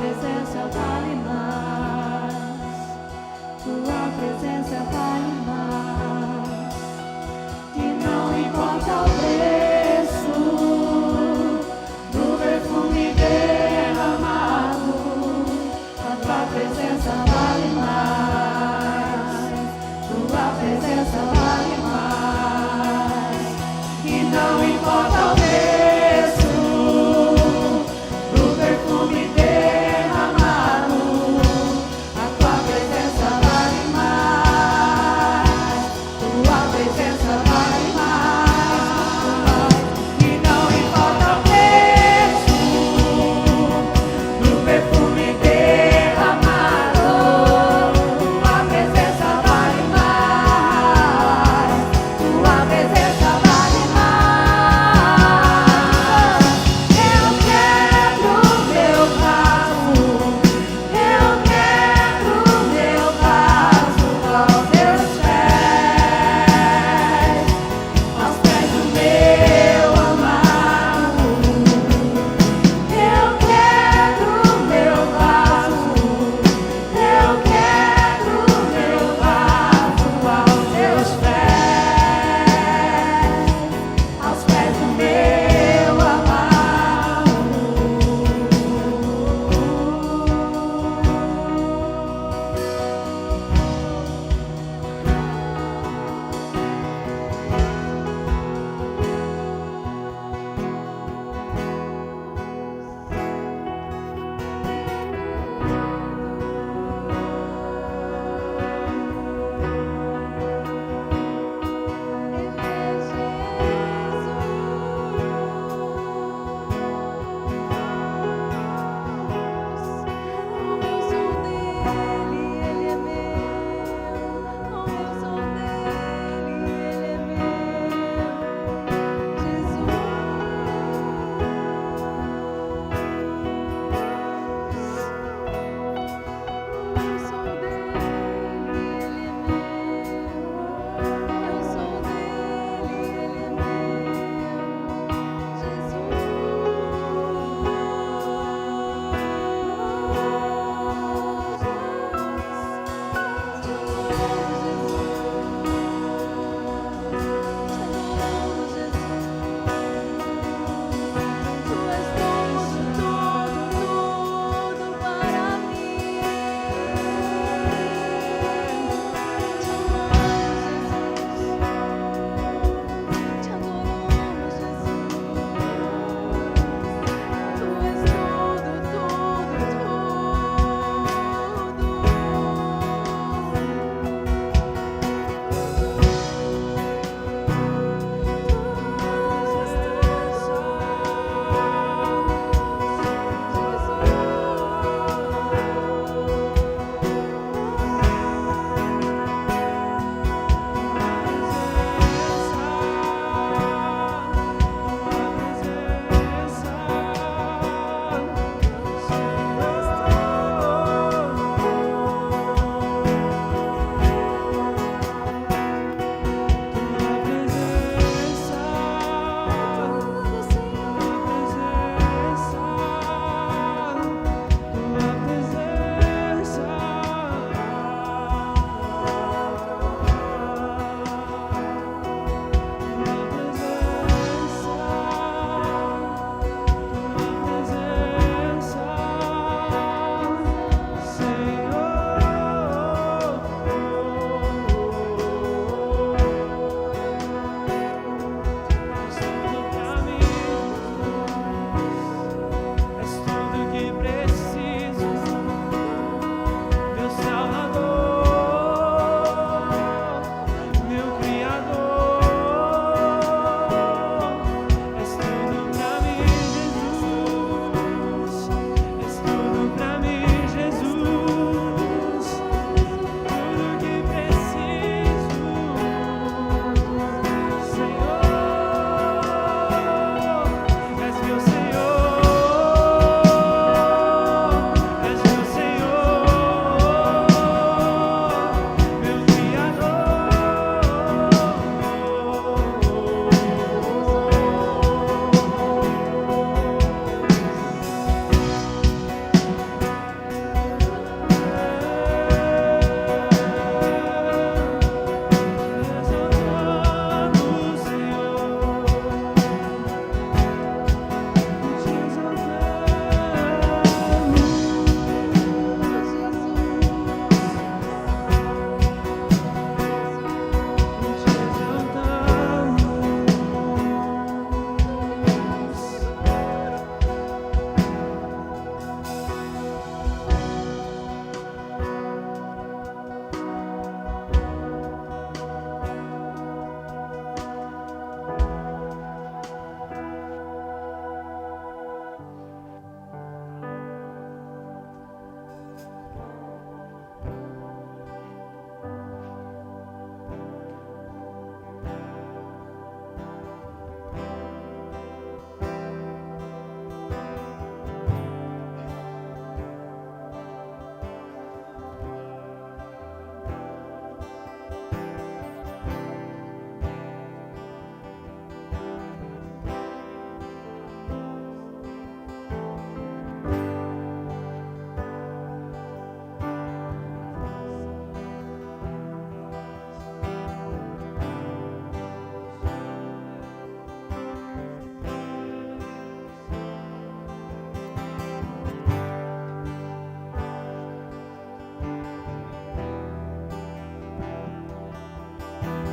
presença vale mais. Tua presença vale mais. E não importa o preço do perfume derramado, a tua presença vale mais. Tua presença vale mais. E não importa o preço do perfume derramado,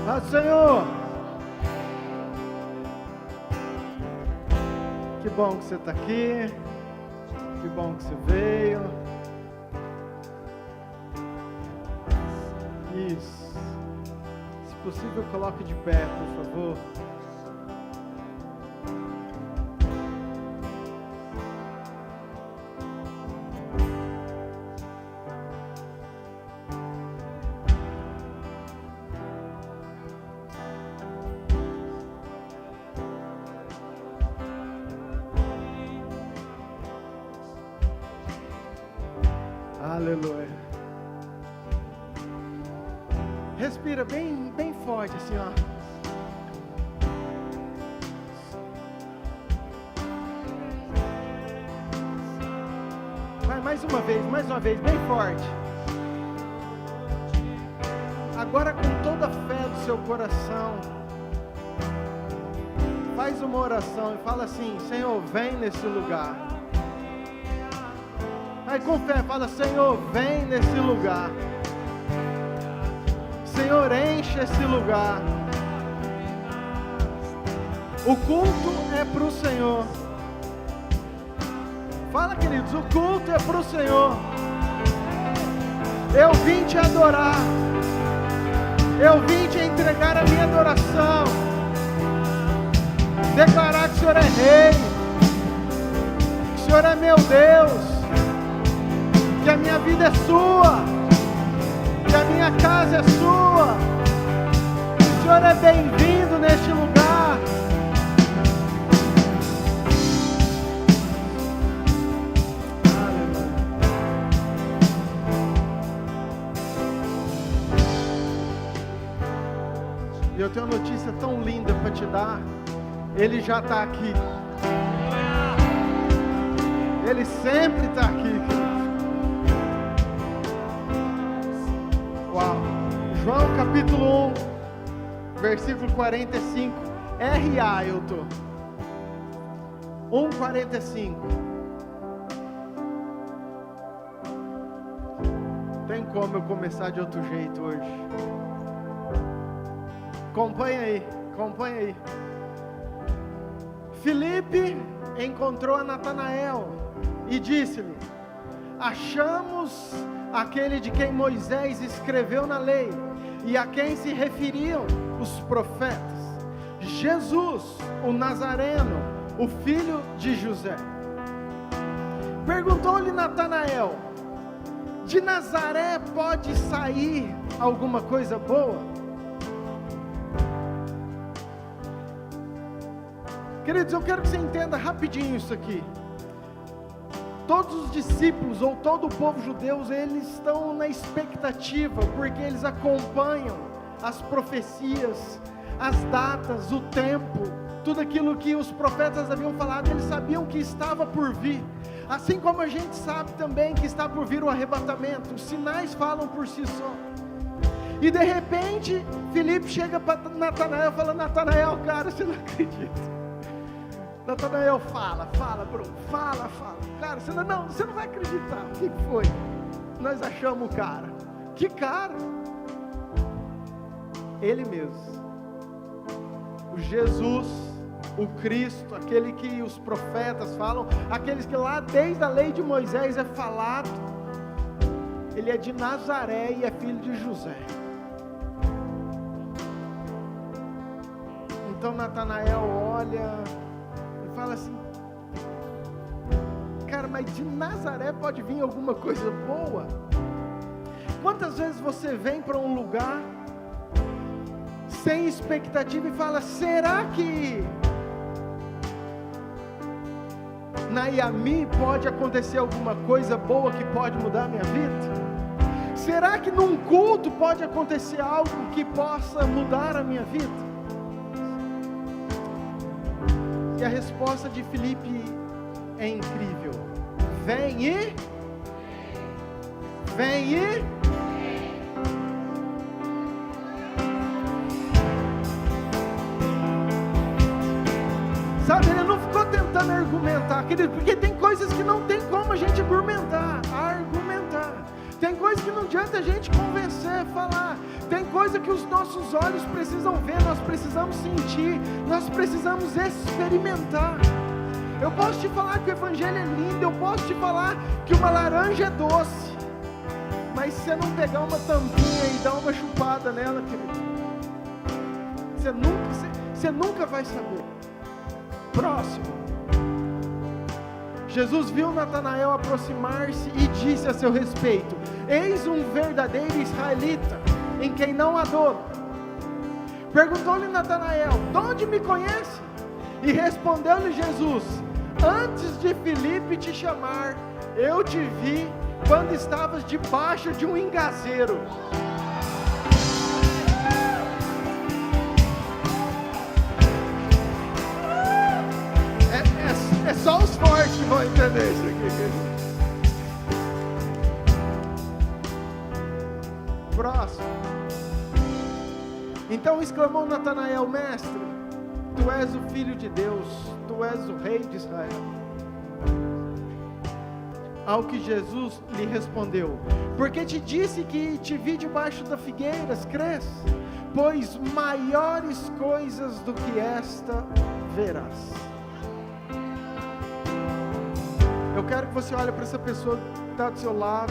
Ah, Senhor, que bom que você está aqui, que bom que você veio. Isso. Se possível, coloque de pé, por favor. Aleluia. Respira bem, bem forte assim, ó. Vai mais uma vez, bem forte. Agora com toda a fé do seu coração, faz uma oração e fala assim: Senhor, vem nesse lugar. Aí com fé, fala: Senhor, vem nesse lugar. Senhor, enche esse lugar. O culto é para o Senhor. Fala, queridos, o culto é para o Senhor. Eu vim te adorar. Eu vim te entregar a minha adoração. Declarar que o Senhor é Rei. Que o Senhor é meu Deus. Que a minha vida é sua, que a minha casa é sua, o Senhor é bem-vindo neste lugar. Aleluia. E eu tenho uma notícia tão linda para te dar. Ele já está aqui. Ele sempre está aqui, querido. João capítulo 1, versículo 45, R.A. eu tô. 1:45. Tem como eu começar de outro jeito hoje? Acompanha aí. Filipe encontrou a Natanael e disse-lhe: achamos aquele de quem Moisés escreveu na lei e a quem se referiam os profetas, Jesus, o Nazareno, o filho de José. Perguntou-lhe Natanael: de Nazaré pode sair alguma coisa boa? Queridos, eu quero que você entenda rapidinho isso aqui. Todos os discípulos, ou todo o povo judeu, eles estão na expectativa, porque eles acompanham as profecias, as datas, o tempo, tudo aquilo que os profetas haviam falado. Eles sabiam que estava por vir, assim como a gente sabe também que está por vir o arrebatamento. Os sinais falam por si só. E de repente, Filipe chega para Natanael e fala: Natanael, cara, você não acredita. Natanael fala, Bruno, fala. Cara, você não vai acreditar. O que foi? Nós achamos o cara. Que cara? Ele mesmo. O Jesus, o Cristo, aquele que os profetas falam, aqueles que lá desde a lei de Moisés é falado. Ele é de Nazaré e é filho de José. Então Natanael olha e fala assim: cara, mas de Nazaré pode vir alguma coisa boa? Quantas vezes você vem para um lugar sem expectativa e fala: será que na Iami pode acontecer alguma coisa boa que pode mudar a minha vida? Será que num culto pode acontecer algo que possa mudar a minha vida? E a resposta de Filipe é incrível: vem e sabe, ele não ficou tentando argumentar, querido, porque tem coisas que não tem como a gente argumentar. Tem coisa que não adianta a gente convencer, falar. Tem coisa que os nossos olhos precisam ver, nós precisamos sentir, nós precisamos experimentar. Eu posso te falar que o Evangelho é lindo, eu posso te falar que uma laranja é doce, mas se você não pegar uma tampinha e dar uma chupada nela, querido, você nunca vai saber. Próximo. Jesus viu Natanael aproximar-se e disse a seu respeito: eis um verdadeiro israelita, em quem não há dolo. Perguntou-lhe Natanael: de onde me conhece? E respondeu-lhe Jesus: antes de Filipe te chamar, eu te vi quando estavas debaixo de um engazeiro. É só os fortes que vão entender isso aqui. Próximo. Então exclamou Natanael: mestre, tu és o Filho de Deus, tu és o Rei de Israel. Ao que Jesus lhe respondeu: porque te disse que te vi debaixo das figueiras, crês? Pois maiores coisas do que esta verás. Eu quero que você olhe para essa pessoa que está do seu lado.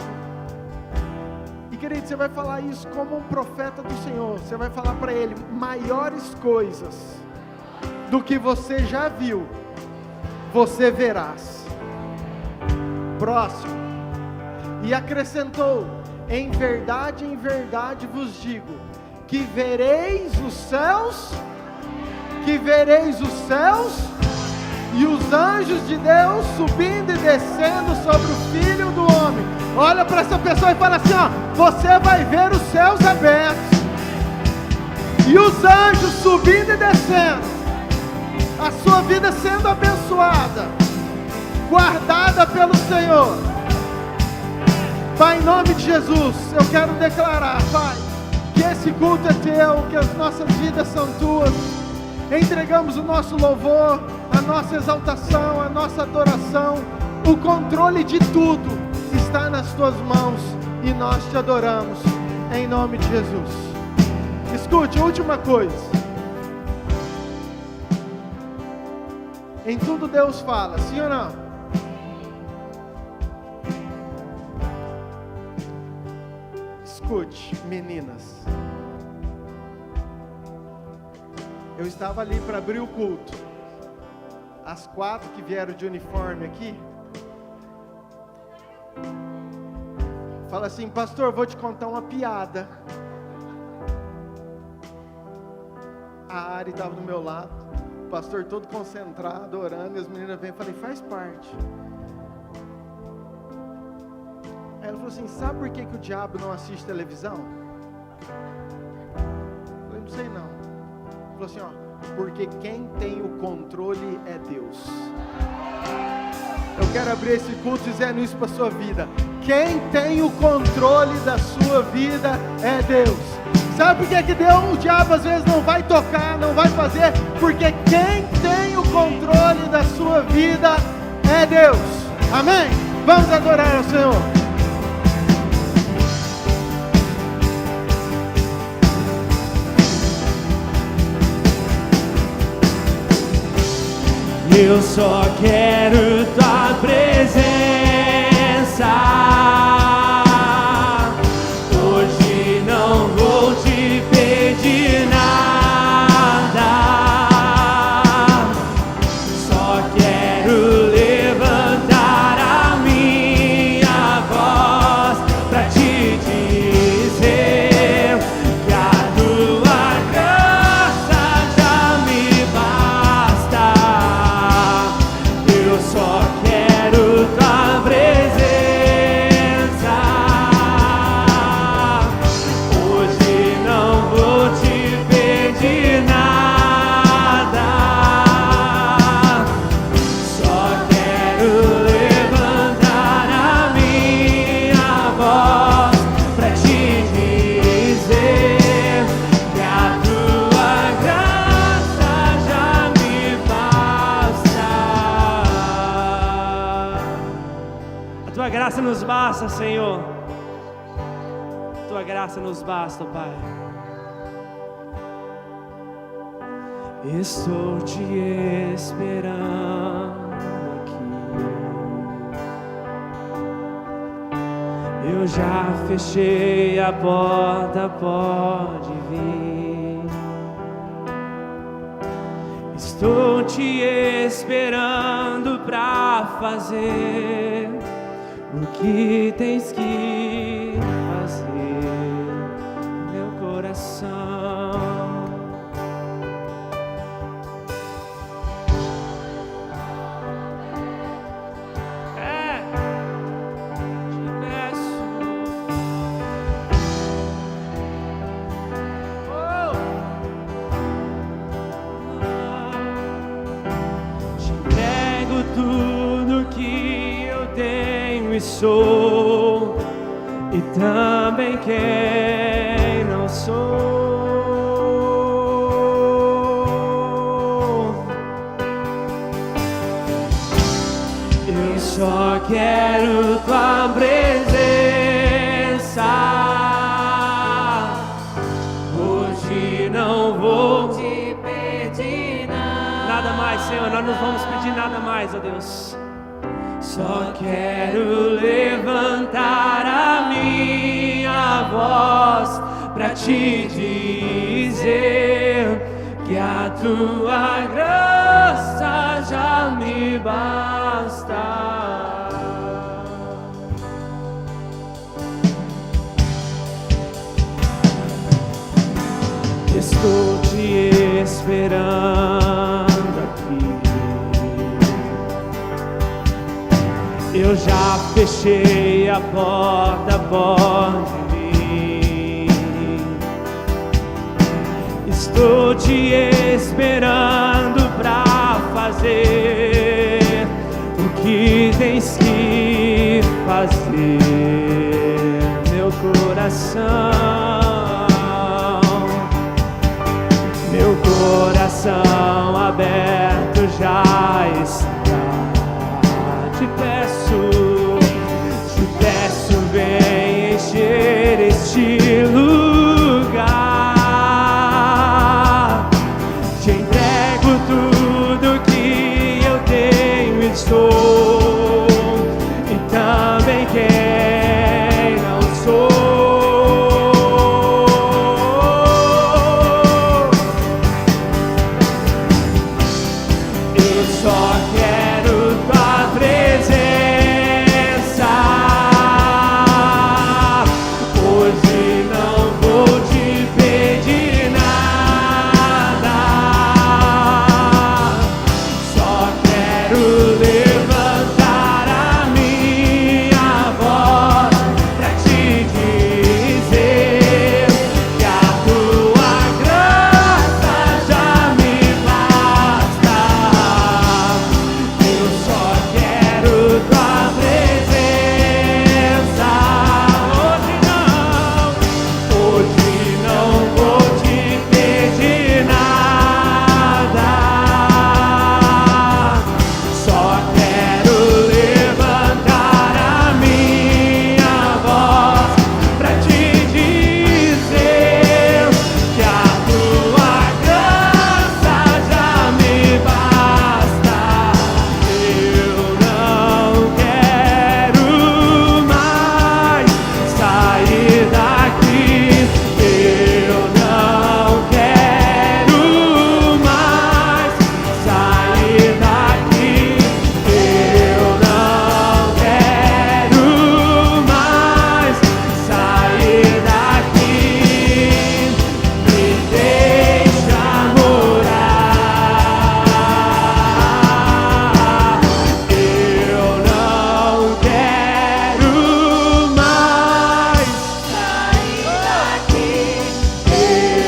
E querido, você vai falar isso como um profeta do Senhor. Você vai falar para ele: maiores coisas do que você já viu, você verás. Próximo. E acrescentou: em verdade vos digo, que vereis os céus e os anjos de Deus subindo e descendo sobre o Filho do Homem. Olha para essa pessoa e fala assim: ó, você vai ver os céus abertos e os anjos subindo e descendo, a sua vida sendo abençoada, guardada pelo Senhor. Pai, em nome de Jesus, eu quero declarar, Pai, que esse culto é teu, que as nossas vidas são tuas. Entregamos o nosso louvor, a nossa exaltação, a nossa adoração, o controle de tudo está nas tuas mãos e nós te adoramos, em nome de Jesus. Escute, última coisa. Em tudo Deus fala, sim ou não? Escute, meninas. Eu estava ali para abrir o culto. As 4 que vieram de uniforme aqui, fala assim: pastor, vou te contar uma piada. A Ari estava do meu lado, o pastor todo concentrado, orando, e as meninas vêm. Eu falei: faz parte. Aí ela falou assim: sabe por que o diabo não assiste televisão? Eu falei: não sei não. Falou assim: ó, porque quem tem o controle é Deus. Eu quero abrir esse culto dizendo isso para a sua vida. Quem tem o controle da sua vida é Deus. Sabe por que Deus, o diabo às vezes não vai tocar, não vai fazer? Porque quem tem o controle da sua vida é Deus. Amém? Vamos adorar ao Senhor. Eu só quero tua presença. Hoje não vou te pedir nada. Só quero levantar a minha voz pra te dizer que a tua graça já me basta. Eu só quero tua presença. Hoje não vou te pedir nada. Só quero levantar a minha voz pra te dizer que a tua graça já me basta. A tua graça nos basta, Senhor. tua graça nos basta, Pai. Estou te esperando aqui. Eu já fechei a porta, pode vir. Estou te esperando pra fazer o que tens que fazer, meu coração. Tudo que eu tenho e sou, e também quem não sou. Eu só quero tua presença. Hoje não vou te pedir nada mais, Senhor. Nós não vamos pedir nada mais, ó Deus. Só quero levantar a minha voz pra te dizer que a tua graça já me basta. Estou te esperando aqui. Eu já fechei a porta, pode vir. Estou te esperando pra fazer o que tens que fazer, meu coração. Meu coração aberto já está. Te peço, vem encher este lugar. Te entrego tudo que eu tenho e sou, e também quem não sou. Eu só quero tua presença. Hoje não vou te pedir nada. Só quero levantar a minha voz pra te dizer que a tua graça já me basta. Eu só quero tua presença. Hoje não vou te pedir nada. Só quero levantar a minha voz pra te dizer que a tua graça já me basta. Eu não quero mais sair daqui. Eu não quero mais sair daqui. Eu não quero mais sair daqui. Me deixa morar. Eu não quero mais sair daqui.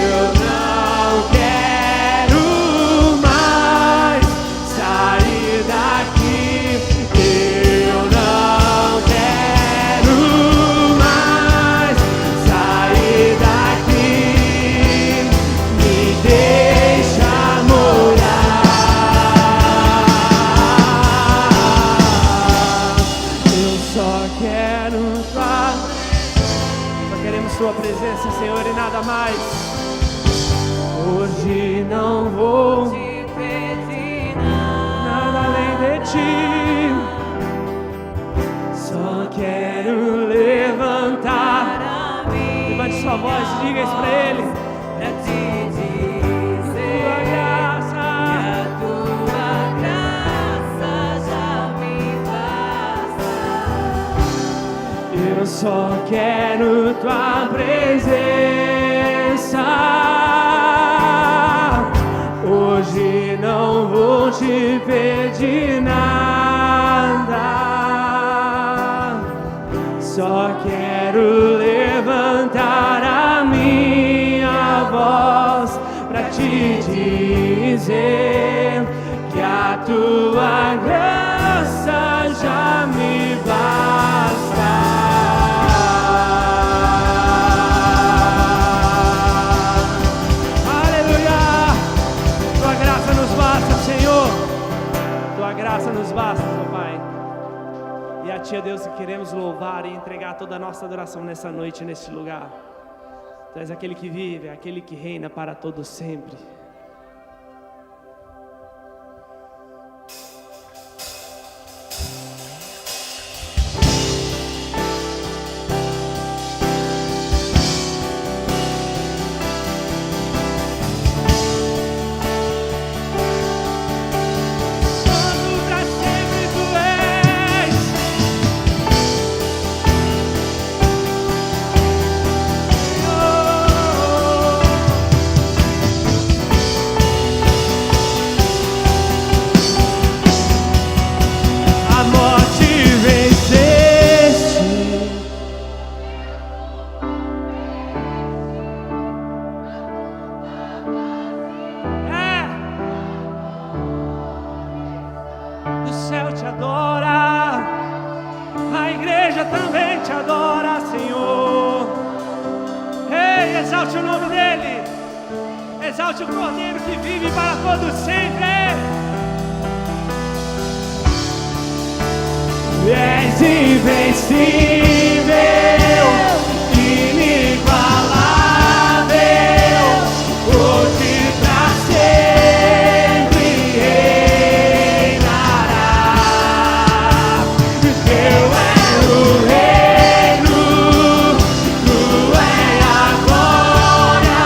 Eu não quero mais sair daqui. Eu não quero mais sair daqui. Me deixa morar. Eu só quero queremos Tua presença, Senhor, e nada mais. Hoje não vou te pedir nada além de Ti. Só quero levantar. Levante sua voz e diga isso pra Ele. Pra te dizer que a tua graça já me basta. Eu só quero Tua presença. Hoje não vou te pedir nada. Só quero levantar a minha voz pra te dizer que a Tua graça já me basta. Aleluia! Tua graça nos basta, Senhor. Tua graça nos basta, meu Pai. E a Ti, Deus, que queremos louvar e entregar toda a nossa adoração nessa noite, neste lugar. Tu és aquele que vive, aquele que reina para todo sempre. Exalte o nome dEle, exalte o Cordeiro que vive para todo sempre. És invencível, inigualável, hoje pra sempre reinará. Teu é o reino, Tu é a glória,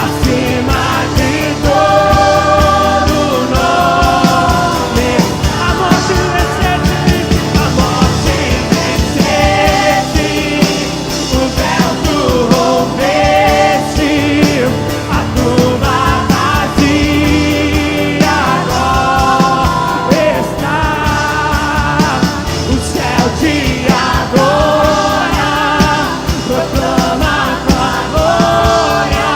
acima de todo nome. A morte venceste, a morte venceste, o véu tu rompeste, a tumba vazia agora está. O céu te adora, proclama tua glória,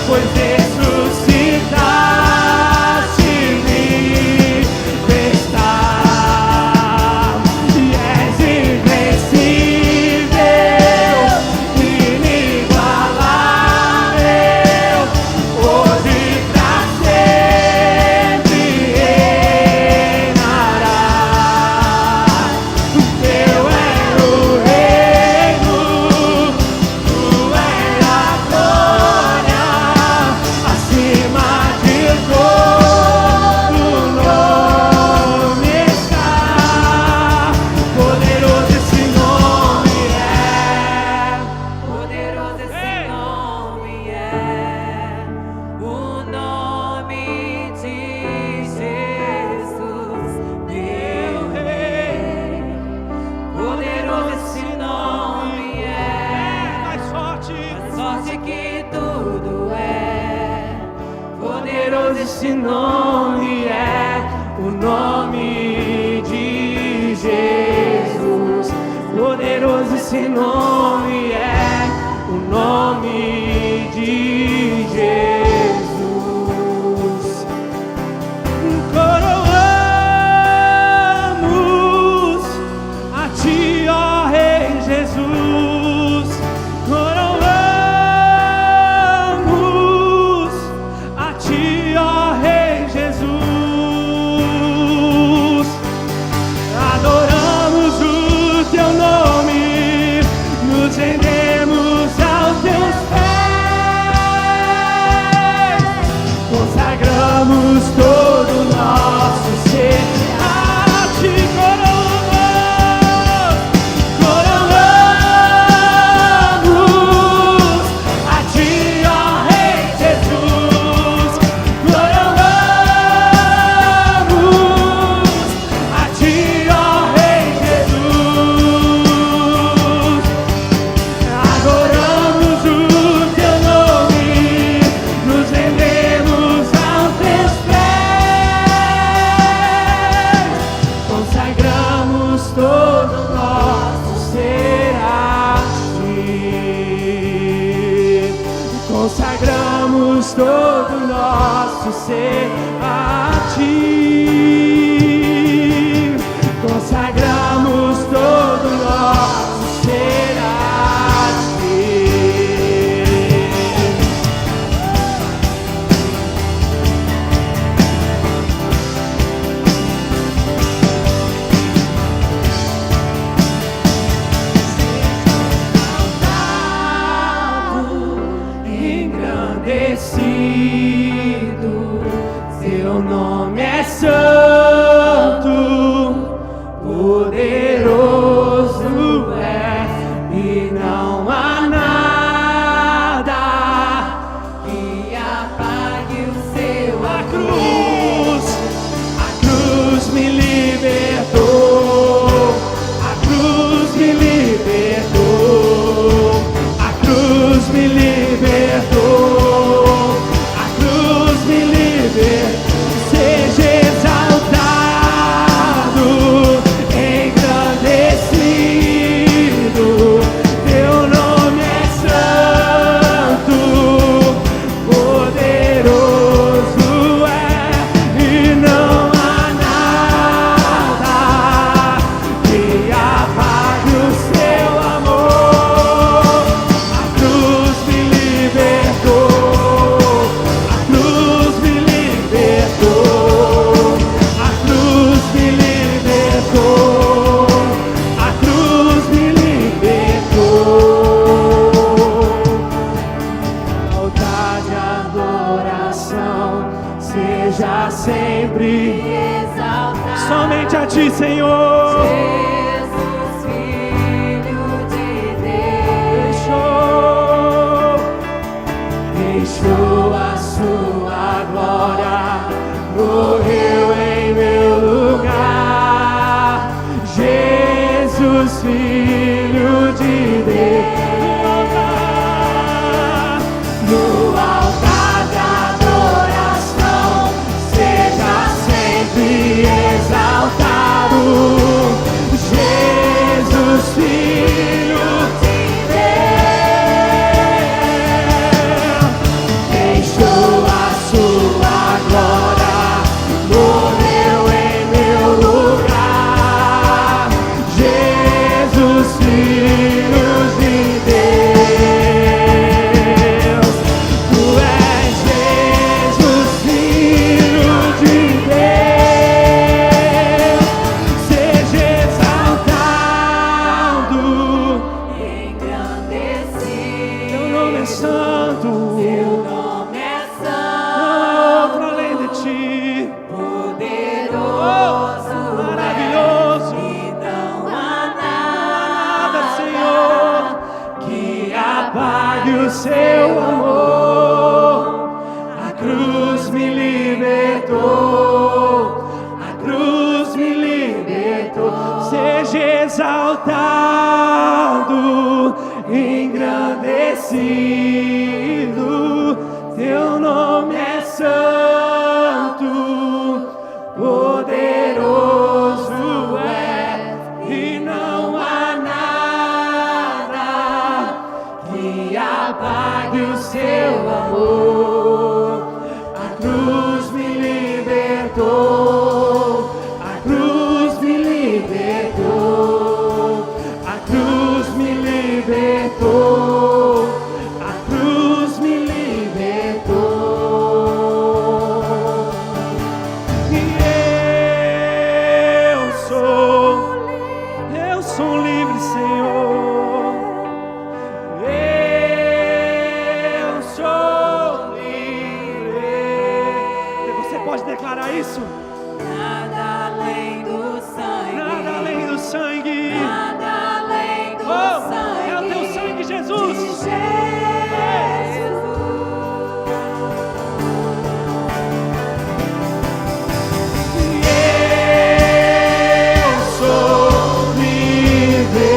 pois ressuscitaste, vive está. E és invencível, inigualável, hoje pra sempre reinará. Teu é o reino, Tu é a glória, acima de todo nome está. Poderoso esse nome é. Poderoso esse nome é, o nome de Jesus, meu Rei. Poderoso esse nome é, Mais forte. mais forte que tudo é. Poderoso esse nome é, o nome de Jesus. Poderoso esse nome é, o nome de Jesus. Coroamos a Ti, ó Rei Jesus. Coroamos a Ti, ó Rei Jesus. Adoramos o Teu nome, nos rendemos nosso ser a Ti. Consagramos todo nosso ser a Ti. Engrandecido, Seu nome é santo, poderoso é, e não há nada que apague o seu a amor. cruz me libertou, a cruz me libertou, a cruz me libertou, a cruz me libertou. Seja exaltado, engrandecido, Teu nome é santo, poderoso é, e não há nada que apague o Seu amor. A cruz me libertou, a cruz me libertou, a cruz me libertou, a cruz me libertou. Altar de adoração seja sempre Exaltado, somente a Ti, Senhor. Jesus, Filho de Deus, Deixou a Sua glória, morreu em meu lugar. Jesus, Filho de Deus. No altar da adoração, seja sempre exaltado. Jesus, Filho de Deus. Deixou a Sua glória, morreu em meu lugar. Jesus, Filho de Deus. Tu és Jesus, Filho de Deus. Seja exaltado, engrandecido, Teu nome é santo, Seu nome é não há santo, outro além de Ti. poderoso Maravilhoso. é, e não há Nada, nada, Senhor, que apague o Seu amor. A cruz me libertou, a cruz me libertou. Seja exaltado, engrandecido, Teu nome é santo, poderoso é, e não há nada que apague o Seu amor. A cruz me libertou, a cruz me libertou, a cruz me libertou, a cruz me libertou. E eu sou livre, Senhor. Eu sou livre. E você pode declarar isso? nada além do sangue, Nada além do sangue. nada além do Oh, sangue, é o Teu sangue, Jesus. de Jesus. Eu sou livre.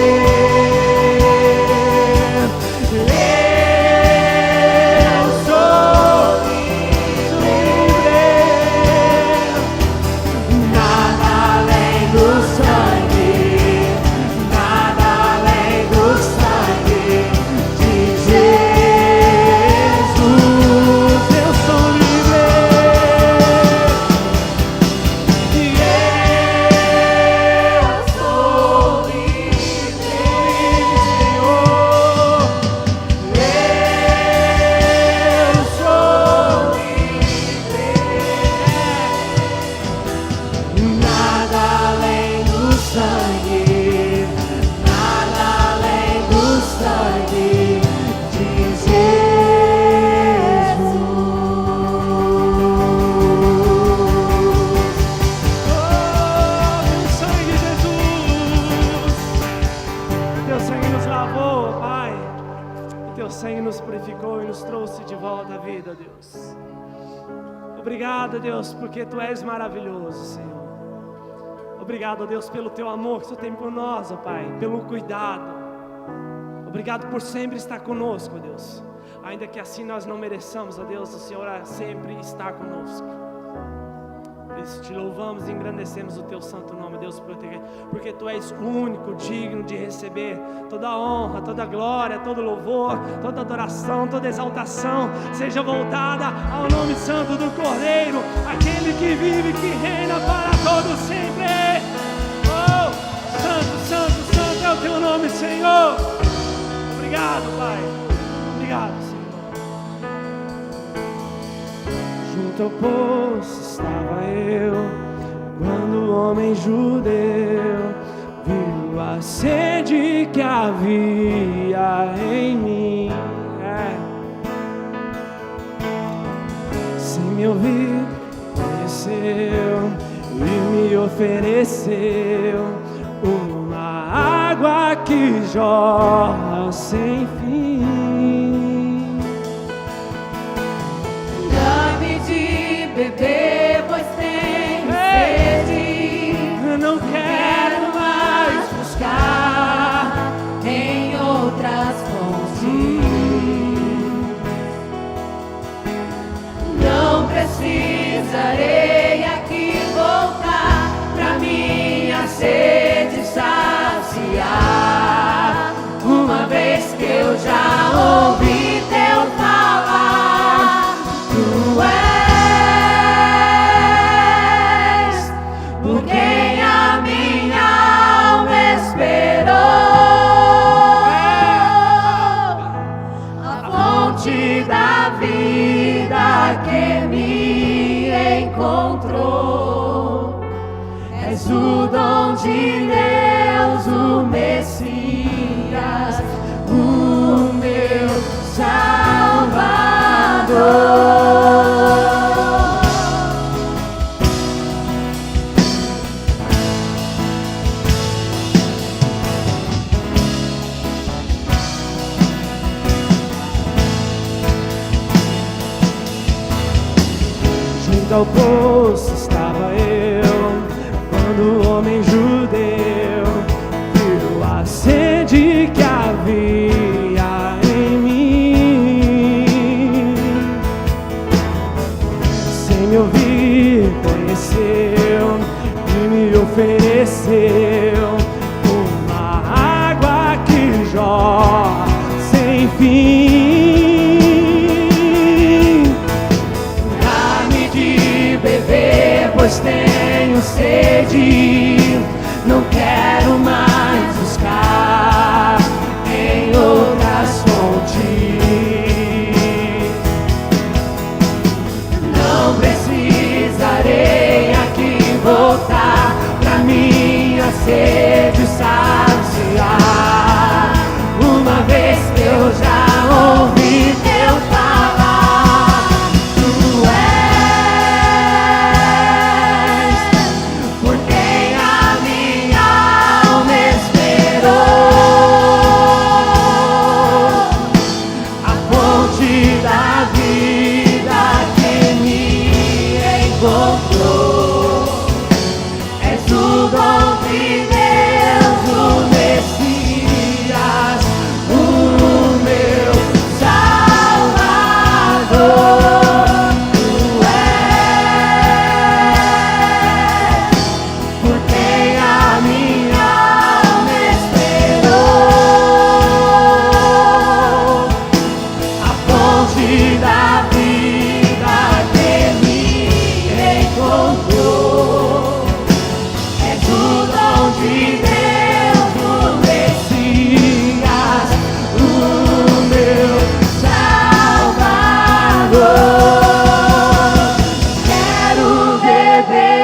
Eu sou livre. sangue nos purificou e nos trouxe de volta à vida, Deus. Obrigado, Deus, porque Tu és maravilhoso, Senhor. Obrigado, Deus, pelo Teu amor que Tu tem por nós, ó Pai, pelo cuidado. Obrigado por sempre estar conosco, ó Deus. Ainda que assim nós não mereçamos, ó Deus, o Senhor sempre está conosco. Por isso te louvamos e engrandecemos o Teu santo nome, Deus, porque Tu és o único digno de receber toda a honra, toda a glória, todo louvor, toda adoração, toda exaltação seja voltada ao nome santo do Cordeiro, aquele que vive e que reina para todo sempre. Oh, santo, santo, santo é o Teu nome, Senhor. Obrigado, Pai. Obrigado, Senhor. Junto ao poço estava eu, quando o homem judeu viu a sede que havia em mim. Sem me ouvir, conheceu e me ofereceu uma água que jorra sem fim. Dá-me de beber, pois tenho sede. Eu não quero mais Buscar em outras fontes. Não precisarei aqui voltar pra minha sede saciar. Uma vez que eu já ouvi Teu falar, Tu és por quem a minha alma esperou. A fonte da vida que me encontrou. És o dom de Deus, o Messias, o meu Salvador. Junto ao poço estava eu, quando o homem judeu viu a sede que havia em mim. Sem me ouvir, conheceu e me ofereceu uma água que jorra sem fim. Dá-me de beber, pois tenho sede. Não quero mais buscar em outras fontes. Não precisarei aqui voltar pra minha sede saciar. Uma vez que eu já ouvi Teu falar, Tu és por quem a minha alma esperou. A fonte da vida que me encontrou. És o dom de Deus, o Messias, o meu Salvador. Tu és por quem a minha alma esperou. A fonte da vida que me encontrou. És o dom de Deus, o Messias, o meu Salvador. Quero beber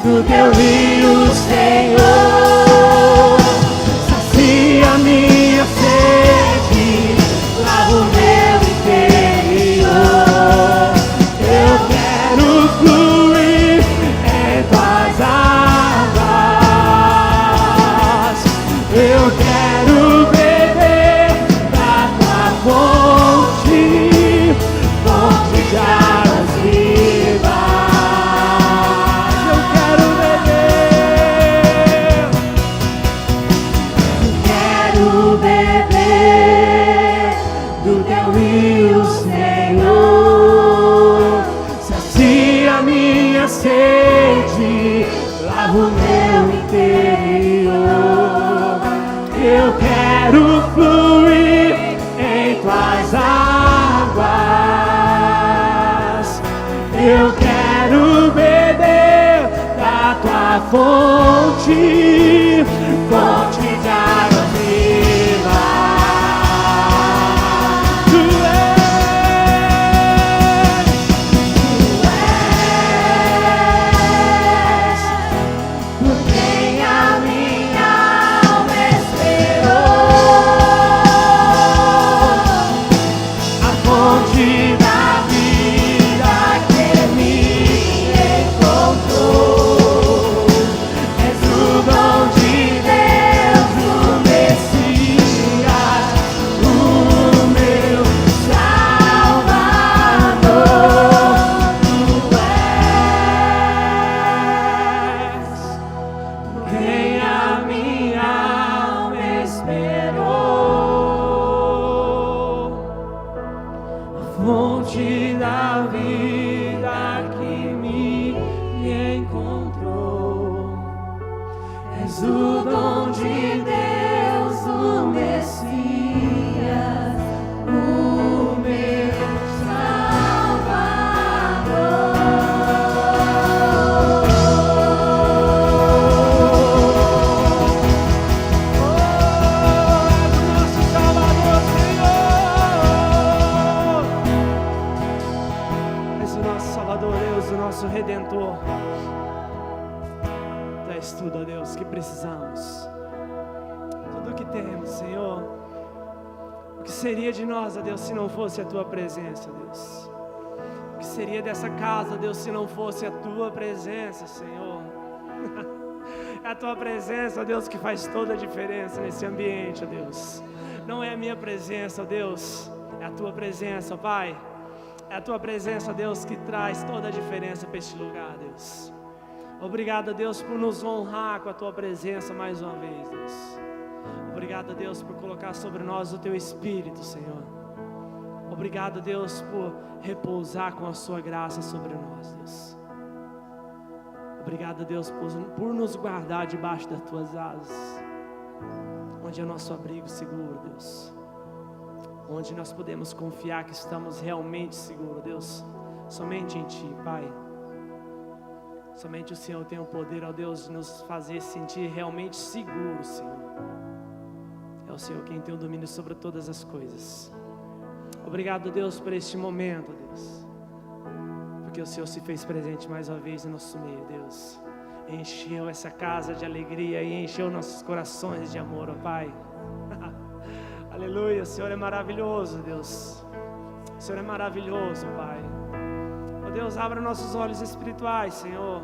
do Teu rio, Senhor. Sacia minha sede, lava o meu interior. Eu quero fluir em Tuas águas. Eu quero beber da fonte, fonte de água viva. Tu és por quem a minha alma esperou, a fonte da vida que me encontrou. És o dom de Deus, o Messias, o meu Salvador. Tu és quem a minha alma esperou, a fonte da vida que me encontrou. És o dom de Deus, o Messias, o meu Redentor. Tu és tudo, ó Deus, que precisamos. Tudo o que temos, Senhor. O que seria de nós, ó Deus, se não fosse a Tua presença, Deus? O que seria dessa casa, Deus, se não fosse a Tua presença, Senhor? É a Tua presença, ó Deus, que faz toda a diferença nesse ambiente, ó Deus. Não é a minha presença, ó Deus, é a Tua presença, ó Pai. É a Tua presença, Deus, que traz toda a diferença para este lugar, Deus. Obrigado, Deus, por nos honrar com a Tua presença mais uma vez, Deus. Obrigado, Deus, por colocar sobre nós o Teu Espírito, Senhor. Obrigado, Deus, por repousar com a Sua graça sobre nós, Deus. Obrigado, Deus, por nos guardar debaixo das Tuas asas, onde é o nosso abrigo seguro, Deus. Onde nós podemos confiar que estamos realmente seguros, Deus, somente em Ti, Pai. Somente o Senhor tem o poder, ó Deus, de nos fazer sentir realmente seguros, Senhor. É o Senhor quem tem o domínio sobre todas as coisas. Obrigado, Deus, por este momento, Deus, porque o Senhor se fez presente mais uma vez no nosso meio, Deus. Encheu essa casa de alegria e encheu nossos corações de amor, ó Pai. Aleluia, o Senhor é maravilhoso, Deus. O Senhor é maravilhoso, Pai. Ó Deus, abra nossos olhos espirituais, Senhor,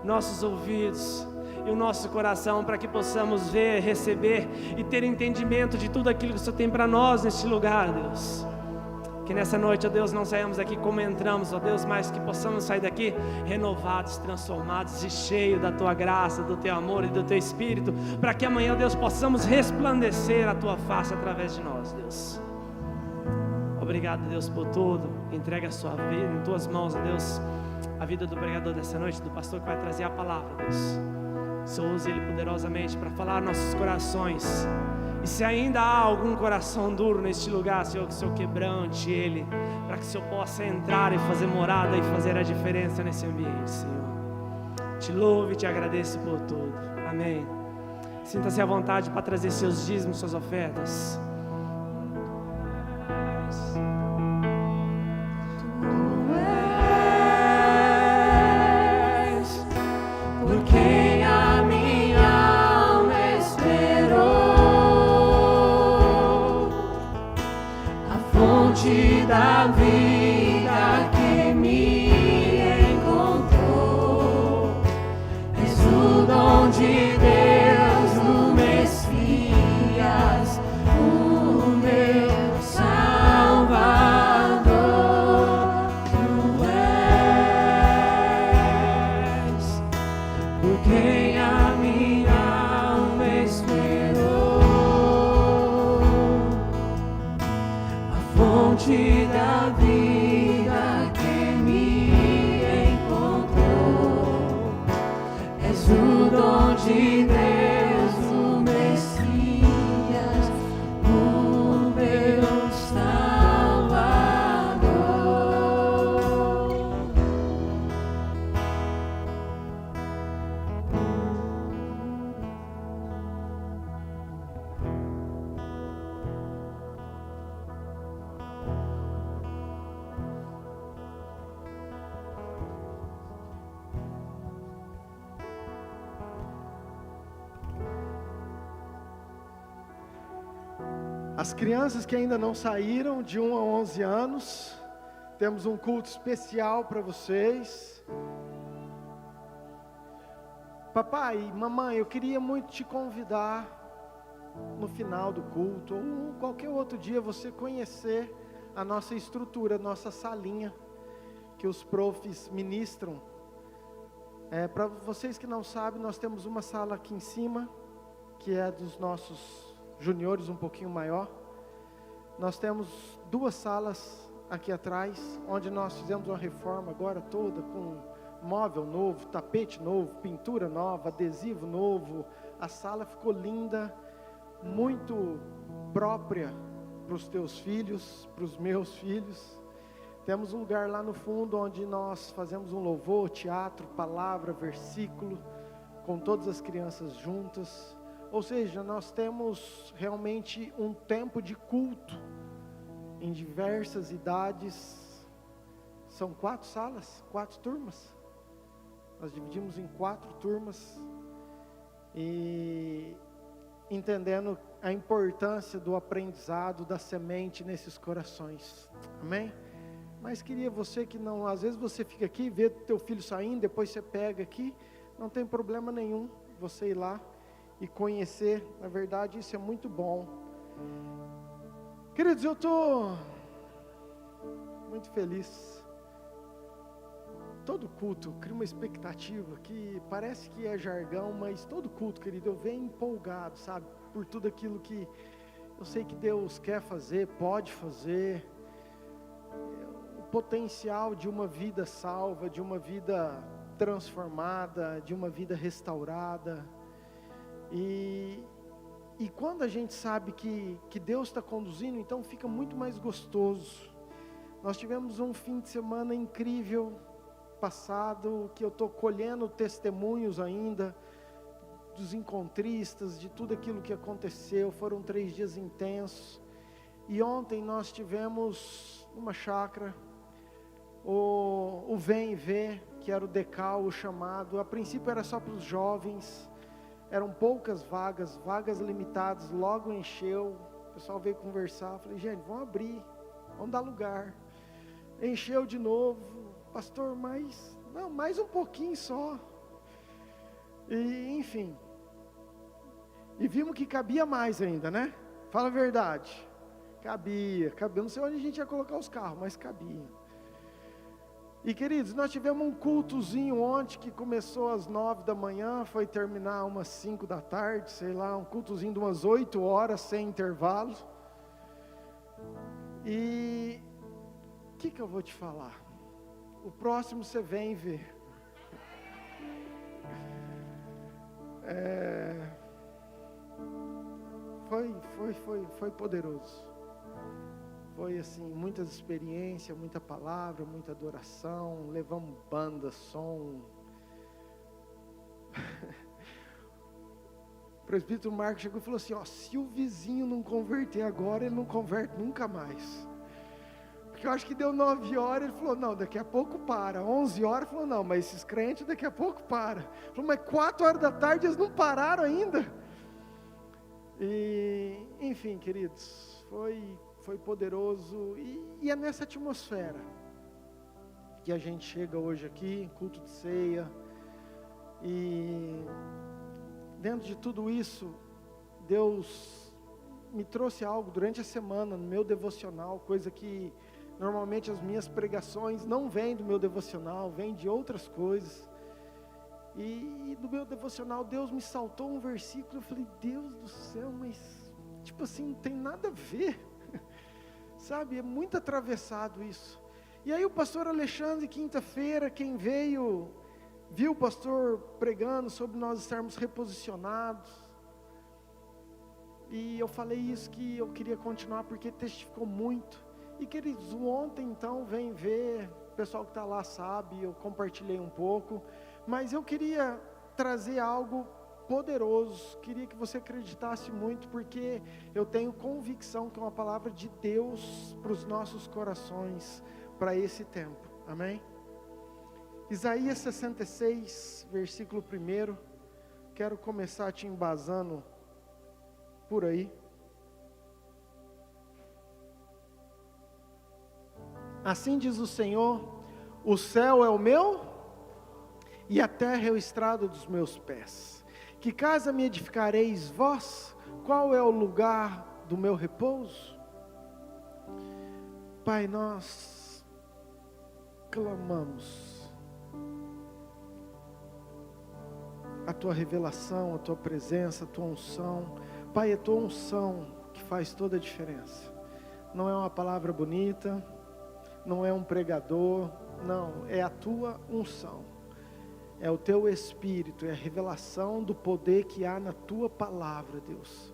nossos ouvidos e o nosso coração, para que possamos ver, receber e ter entendimento de tudo aquilo que o Senhor tem para nós neste lugar, Deus. Que nessa noite, ó Deus, não saímos daqui como entramos, ó Deus, mas que possamos sair daqui renovados, transformados e cheios da Tua graça, do Teu amor e do Teu Espírito, para que amanhã, ó Deus, possamos resplandecer a Tua face através de nós, Deus. Obrigado, Deus, por tudo. Entrega a sua vida em Tuas mãos, ó Deus, a vida do pregador dessa noite, do pastor que vai trazer a palavra, Deus. O Senhor use ele poderosamente para falar nossos corações. E se ainda há algum coração duro neste lugar, Senhor, que o Senhor quebrante ele, para que o Senhor possa entrar e fazer morada e fazer a diferença nesse ambiente, Senhor. Te louvo e te agradeço por tudo. Amém. Sinta-se à vontade para trazer seus dízimos, suas ofertas. por quem a minha alma esperou, a fonte da vida que me encontrou. És o dom de Deus, o Messias, o meu Salvador. Tu és por quem a minha alma esperou, a fonte da vida. As crianças que ainda não saíram, de 1 a 11 anos, temos um culto especial para vocês. Papai, mamãe, eu queria muito te convidar no final do culto, ou qualquer outro dia, você conhecer a nossa estrutura, a nossa salinha, que os profs ministram. Para vocês que não sabem, nós temos uma sala aqui em cima, que é dos nossos juniores, um pouquinho maior. Nós temos 2 salas aqui atrás, onde nós fizemos uma reforma agora toda, com móvel novo, tapete novo, pintura nova, adesivo novo. A sala ficou linda, muito própria para os teus filhos, para os meus filhos. Temos um lugar lá no fundo, onde nós fazemos um louvor, teatro, palavra, versículo, com todas as crianças juntas. Ou seja, nós temos realmente um tempo de culto, em diversas idades. São 4 salas, 4 turmas. Nós dividimos em 4 turmas, e entendendo a importância do aprendizado, da semente nesses corações, amém? Mas queria você que não, às vezes você fica aqui, vê teu filho saindo, depois você pega aqui, não tem problema nenhum, você ir lá e conhecer, na verdade isso é muito bom. Queridos, eu estou muito feliz. Todo culto cria uma expectativa que parece que é jargão, mas todo culto, querido, eu venho empolgado, sabe? Por tudo aquilo que eu sei que Deus quer fazer, pode fazer. O potencial de uma vida salva, de uma vida transformada, de uma vida restaurada. E quando a gente sabe que Deus está conduzindo, então fica muito mais gostoso. Nós tivemos um fim de semana incrível passado, que eu estou colhendo testemunhos ainda, dos encontristas, de tudo aquilo que aconteceu. Foram 3 dias intensos, e ontem nós tivemos uma chácara, o Vem e Vê, que era o decal, o chamado. A princípio era só para os jovens, eram poucas vagas limitadas, logo encheu. O pessoal veio conversar, eu falei, gente, vamos abrir, vamos dar lugar. Encheu de novo. Pastor, mais um pouquinho só. E enfim, e vimos que cabia mais ainda, né? Fala a verdade, cabia, não sei onde a gente ia colocar os carros, mas cabia. E queridos, nós tivemos um cultozinho ontem, que começou às 9 da manhã, foi terminar umas 5 da tarde, sei lá, um cultozinho de umas 8 horas, sem intervalo. E o que eu vou te falar? O próximo você vem ver. Foi poderoso. Foi assim, muitas experiências, muita palavra, muita adoração. Levamos banda, som. O presbítero Marcos chegou e falou assim, se o vizinho não converter agora, ele não converte nunca mais. Porque eu acho que deu 9 horas, ele falou, não, daqui a pouco para. 11 horas, ele falou, não, mas esses crentes daqui a pouco para. Ele falou, mas 4 horas da tarde eles não pararam ainda. E, enfim, queridos, foi poderoso. E é nessa atmosfera que a gente chega hoje aqui, culto de ceia. E dentro de tudo isso, Deus me trouxe algo durante a semana, no meu devocional, coisa que normalmente as minhas pregações não vêm do meu devocional, vêm de outras coisas. E do meu devocional, Deus me saltou um versículo. Eu falei, Deus do céu, mas tipo assim, não tem nada a ver. Sabe, é muito atravessado isso. E aí o pastor Alexandre, quinta-feira, quem veio, viu o pastor pregando sobre nós estarmos reposicionados. E eu falei isso, que eu queria continuar porque testificou muito. E queridos, ontem então, vem ver, o pessoal que está lá sabe, eu compartilhei um pouco, mas eu queria trazer algo poderoso, queria que você acreditasse muito, porque eu tenho convicção que é uma palavra de Deus para os nossos corações, para esse tempo, amém? Isaías 66, versículo 1, quero começar te embasando por aí. Assim diz o Senhor: o céu é o meu e a terra é o estrado dos meus pés. Que casa me edificareis vós? Qual é o lugar do meu repouso? Pai, nós clamamos a Tua revelação, a Tua presença, a Tua unção. Pai, é a Tua unção que faz toda a diferença. Não é uma palavra bonita, não é um pregador, não, é a Tua unção. É o Teu Espírito, é a revelação do poder que há na Tua palavra, Deus.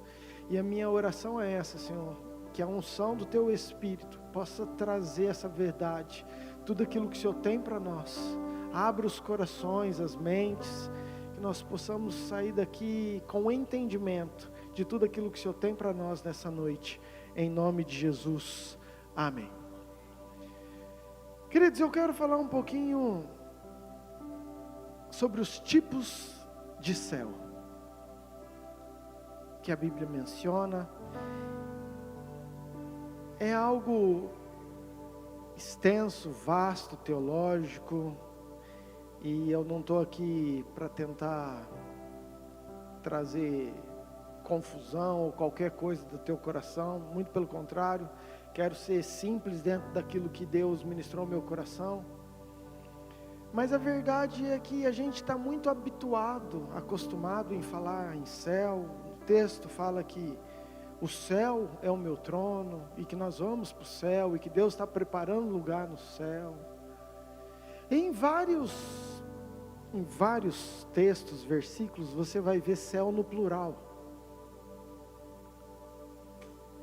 E a minha oração é essa, Senhor, que a unção do Teu Espírito possa trazer essa verdade, tudo aquilo que o Senhor tem para nós. Abra os corações, as mentes, que nós possamos sair daqui com entendimento de tudo aquilo que o Senhor tem para nós nessa noite, em nome de Jesus, amém. Queridos, eu quero falar um pouquinho sobre os tipos de céu que a Bíblia menciona. É algo extenso, vasto, teológico, e eu não estou aqui para tentar trazer confusão ou qualquer coisa do teu coração, muito pelo contrário, quero ser simples dentro daquilo que Deus ministrou ao meu coração. Mas a verdade é que a gente está muito habituado, acostumado em falar em céu. O texto fala que o céu é o meu trono, e que nós vamos para o céu, e que Deus está preparando lugar no céu. Em vários textos, versículos, você vai ver céu no plural.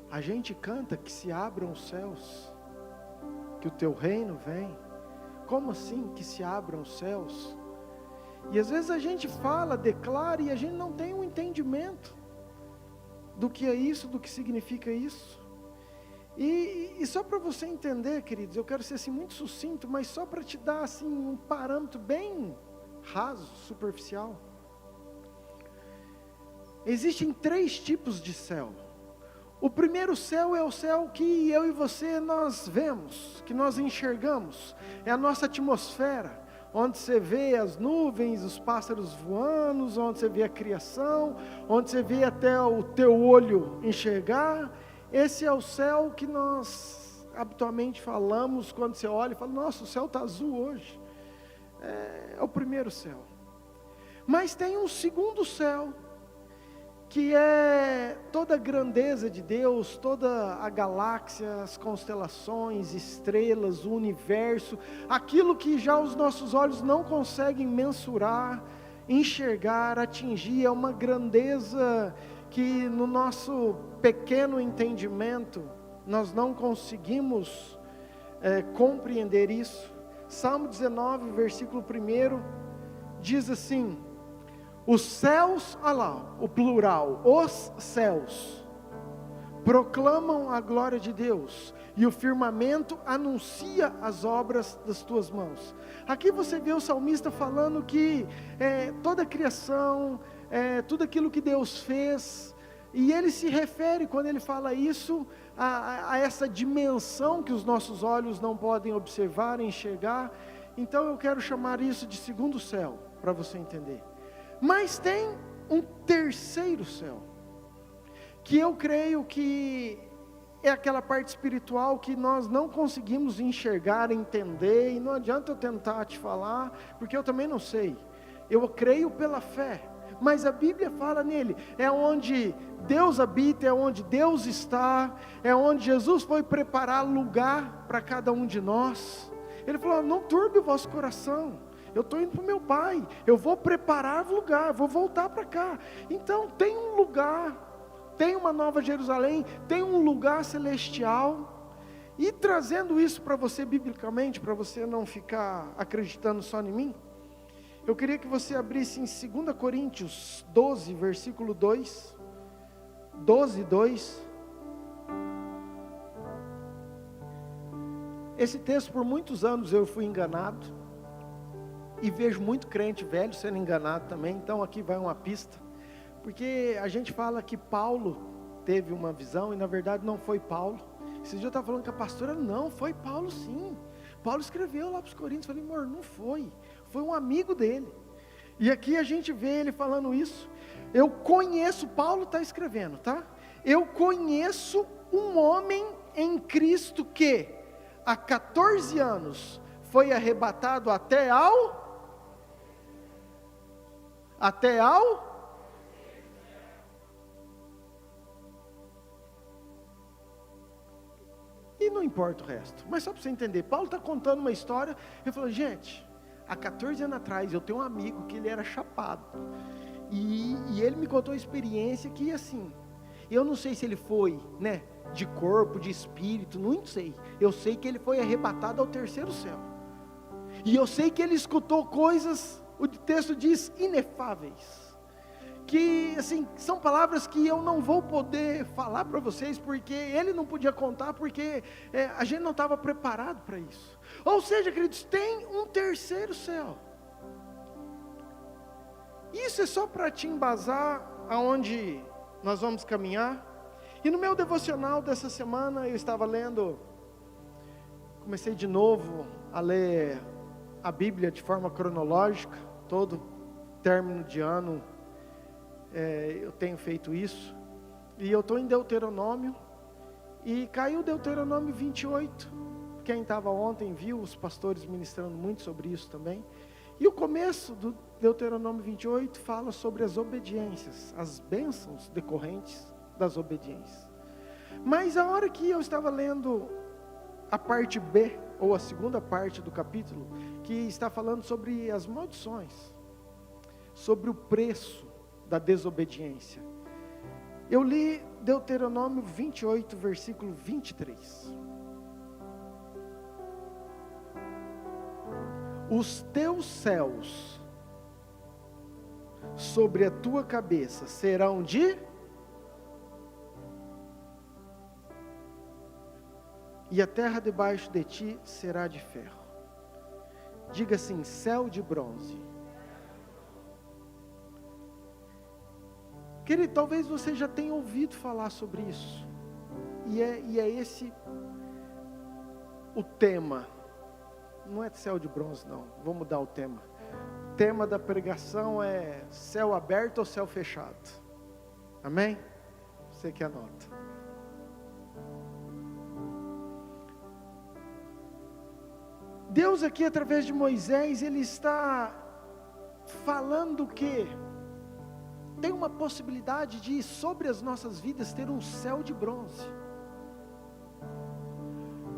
A gente canta que se abram os céus, que o teu reino vem. Como assim que se abram os céus? E às vezes a gente fala, declara, e a gente não tem um entendimento do que é isso, do que significa isso. E só para você entender, queridos, eu quero ser assim muito sucinto, mas só para te dar assim um parâmetro bem raso, superficial. Existem 3 tipos de céu. O primeiro céu é o céu que eu e você nós vemos, que nós enxergamos. É a nossa atmosfera, onde você vê as nuvens, os pássaros voando, onde você vê a criação, onde você vê até o teu olho enxergar. Esse é o céu que nós habitualmente falamos quando você olha e fala: nossa, o céu está azul hoje. É o primeiro céu. Mas tem um segundo céu, que é toda a grandeza de Deus, toda a galáxia, as constelações, estrelas, o universo, aquilo que já os nossos olhos não conseguem mensurar, enxergar, atingir. É uma grandeza que no nosso pequeno entendimento, nós não conseguimos compreender isso. Salmo 19, versículo 1, diz assim: os céus, olha lá, o plural, os céus, proclamam a glória de Deus, e o firmamento anuncia as obras das tuas mãos. Aqui você vê o salmista falando que toda a criação, tudo aquilo que Deus fez, e ele se refere, quando ele fala isso, a essa dimensão que os nossos olhos não podem observar, enxergar. Então eu quero chamar isso de segundo céu, para você entender. Mas tem um terceiro céu, que eu creio que é aquela parte espiritual que nós não conseguimos enxergar, entender, e não adianta eu tentar te falar, porque eu também não sei. Eu creio pela fé, mas a Bíblia fala nele, é onde Deus habita, é onde Deus está, é onde Jesus foi preparar lugar para cada um de nós. Ele falou: não turbe o vosso coração, eu estou indo para o meu Pai, eu vou preparar lugar, vou voltar para cá. Então tem um lugar, tem uma nova Jerusalém, tem um lugar celestial. E trazendo isso para você biblicamente, para você não ficar acreditando só em mim, eu queria que você abrisse em 2 Coríntios 12, versículo 2, 12, 2. Esse texto, por muitos anos eu fui enganado, e vejo muito crente velho sendo enganado também. Então aqui vai uma pista, porque a gente fala que Paulo teve uma visão, e na verdade não foi Paulo. Esse dia eu estava falando com a pastora, não, foi Paulo sim. Paulo escreveu lá para os Coríntios, falei, amor, não foi um amigo dele. E aqui a gente vê ele falando isso. Eu conheço, Paulo está escrevendo, tá? Eu conheço um homem em Cristo que há 14 anos foi arrebatado até ao e não importa o resto, mas só para você entender, Paulo está contando uma história, ele falou, gente, há 14 anos atrás eu tenho um amigo que ele era chapado, e ele me contou a experiência que assim, eu não sei se ele foi, né, de corpo, de espírito, não sei, eu sei que ele foi arrebatado ao terceiro céu, e eu sei que ele escutou coisas, o texto diz, inefáveis, que assim, são palavras que eu não vou poder falar para vocês, porque ele não podia contar, porque a gente não estava preparado para isso. Ou seja, queridos, tem um terceiro céu. Isso é só para te embasar aonde nós vamos caminhar. E no meu devocional dessa semana, eu estava lendo, comecei de novo a ler a Bíblia de forma cronológica, todo término de ano, eu tenho feito isso, e eu estou em Deuteronômio, e caiu Deuteronômio 28, quem estava ontem viu os pastores ministrando muito sobre isso também, e o começo do Deuteronômio 28 fala sobre as obediências, as bênçãos decorrentes das obediências, mas a hora que eu estava lendo a parte B, ou a segunda parte do capítulo, que está falando sobre as maldições, sobre o preço da desobediência, eu li Deuteronômio 28, versículo 23, os teus céus sobre a tua cabeça serão e a terra debaixo de ti será de ferro. Diga assim, céu de bronze. Querido, talvez você já tenha ouvido falar sobre isso, e é esse o tema, não é céu de bronze não, vou mudar o tema. O tema da pregação é céu aberto ou céu fechado, amém? Você que anota. Deus aqui através de Moisés, Ele está falando que tem uma possibilidade de, sobre as nossas vidas, ter um céu de bronze.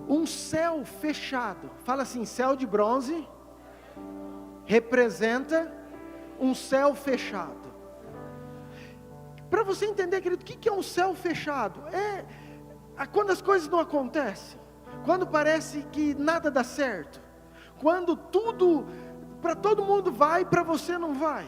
Um céu fechado. Fala assim, céu de bronze representa um céu fechado. Para você entender, querido, o que é um céu fechado? É quando as coisas não acontecem, quando parece que nada dá certo, quando tudo, para todo mundo vai, para você não vai.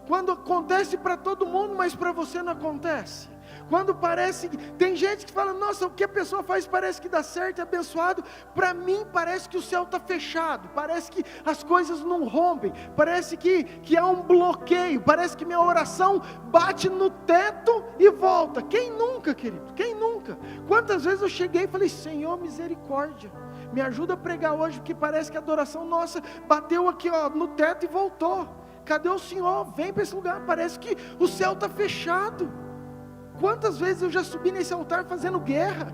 Quando acontece para todo mundo, mas para você não acontece. Quando parece, tem gente que fala, nossa, o que a pessoa faz parece que dá certo, é abençoado. Para mim parece que o céu está fechado, parece que as coisas não rompem, parece que há um bloqueio, parece que minha oração bate no teto e volta. Quem nunca, querido? Quem nunca? Quantas vezes eu cheguei e falei, Senhor, misericórdia, me ajuda a pregar hoje, porque parece que a adoração nossa bateu aqui no teto e voltou. Cadê o Senhor? Vem para esse lugar, parece que o céu está fechado. Quantas vezes eu já subi nesse altar fazendo guerra,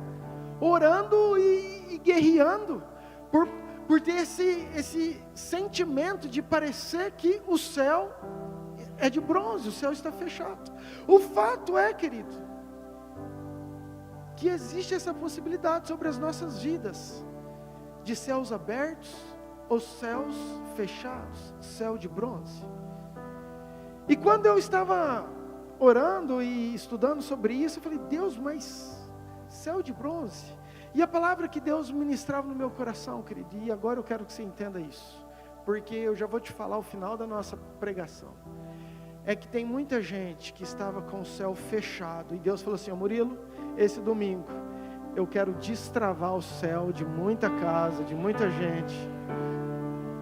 orando e guerreando, por ter esse sentimento de parecer que o céu é de bronze, o céu está fechado. O fato é, querido, que existe essa possibilidade sobre as nossas vidas, de céus abertos ou céus fechados, céu de bronze. E quando eu estava orando e estudando sobre isso, eu falei, Deus, mas céu de bronze? E a palavra que Deus ministrava no meu coração, querido, e agora eu quero que você entenda isso, porque eu já vou te falar o final da nossa pregação, é que tem muita gente que estava com o céu fechado, e Deus falou assim, Murilo, esse domingo, eu quero destravar o céu de muita casa, de muita gente,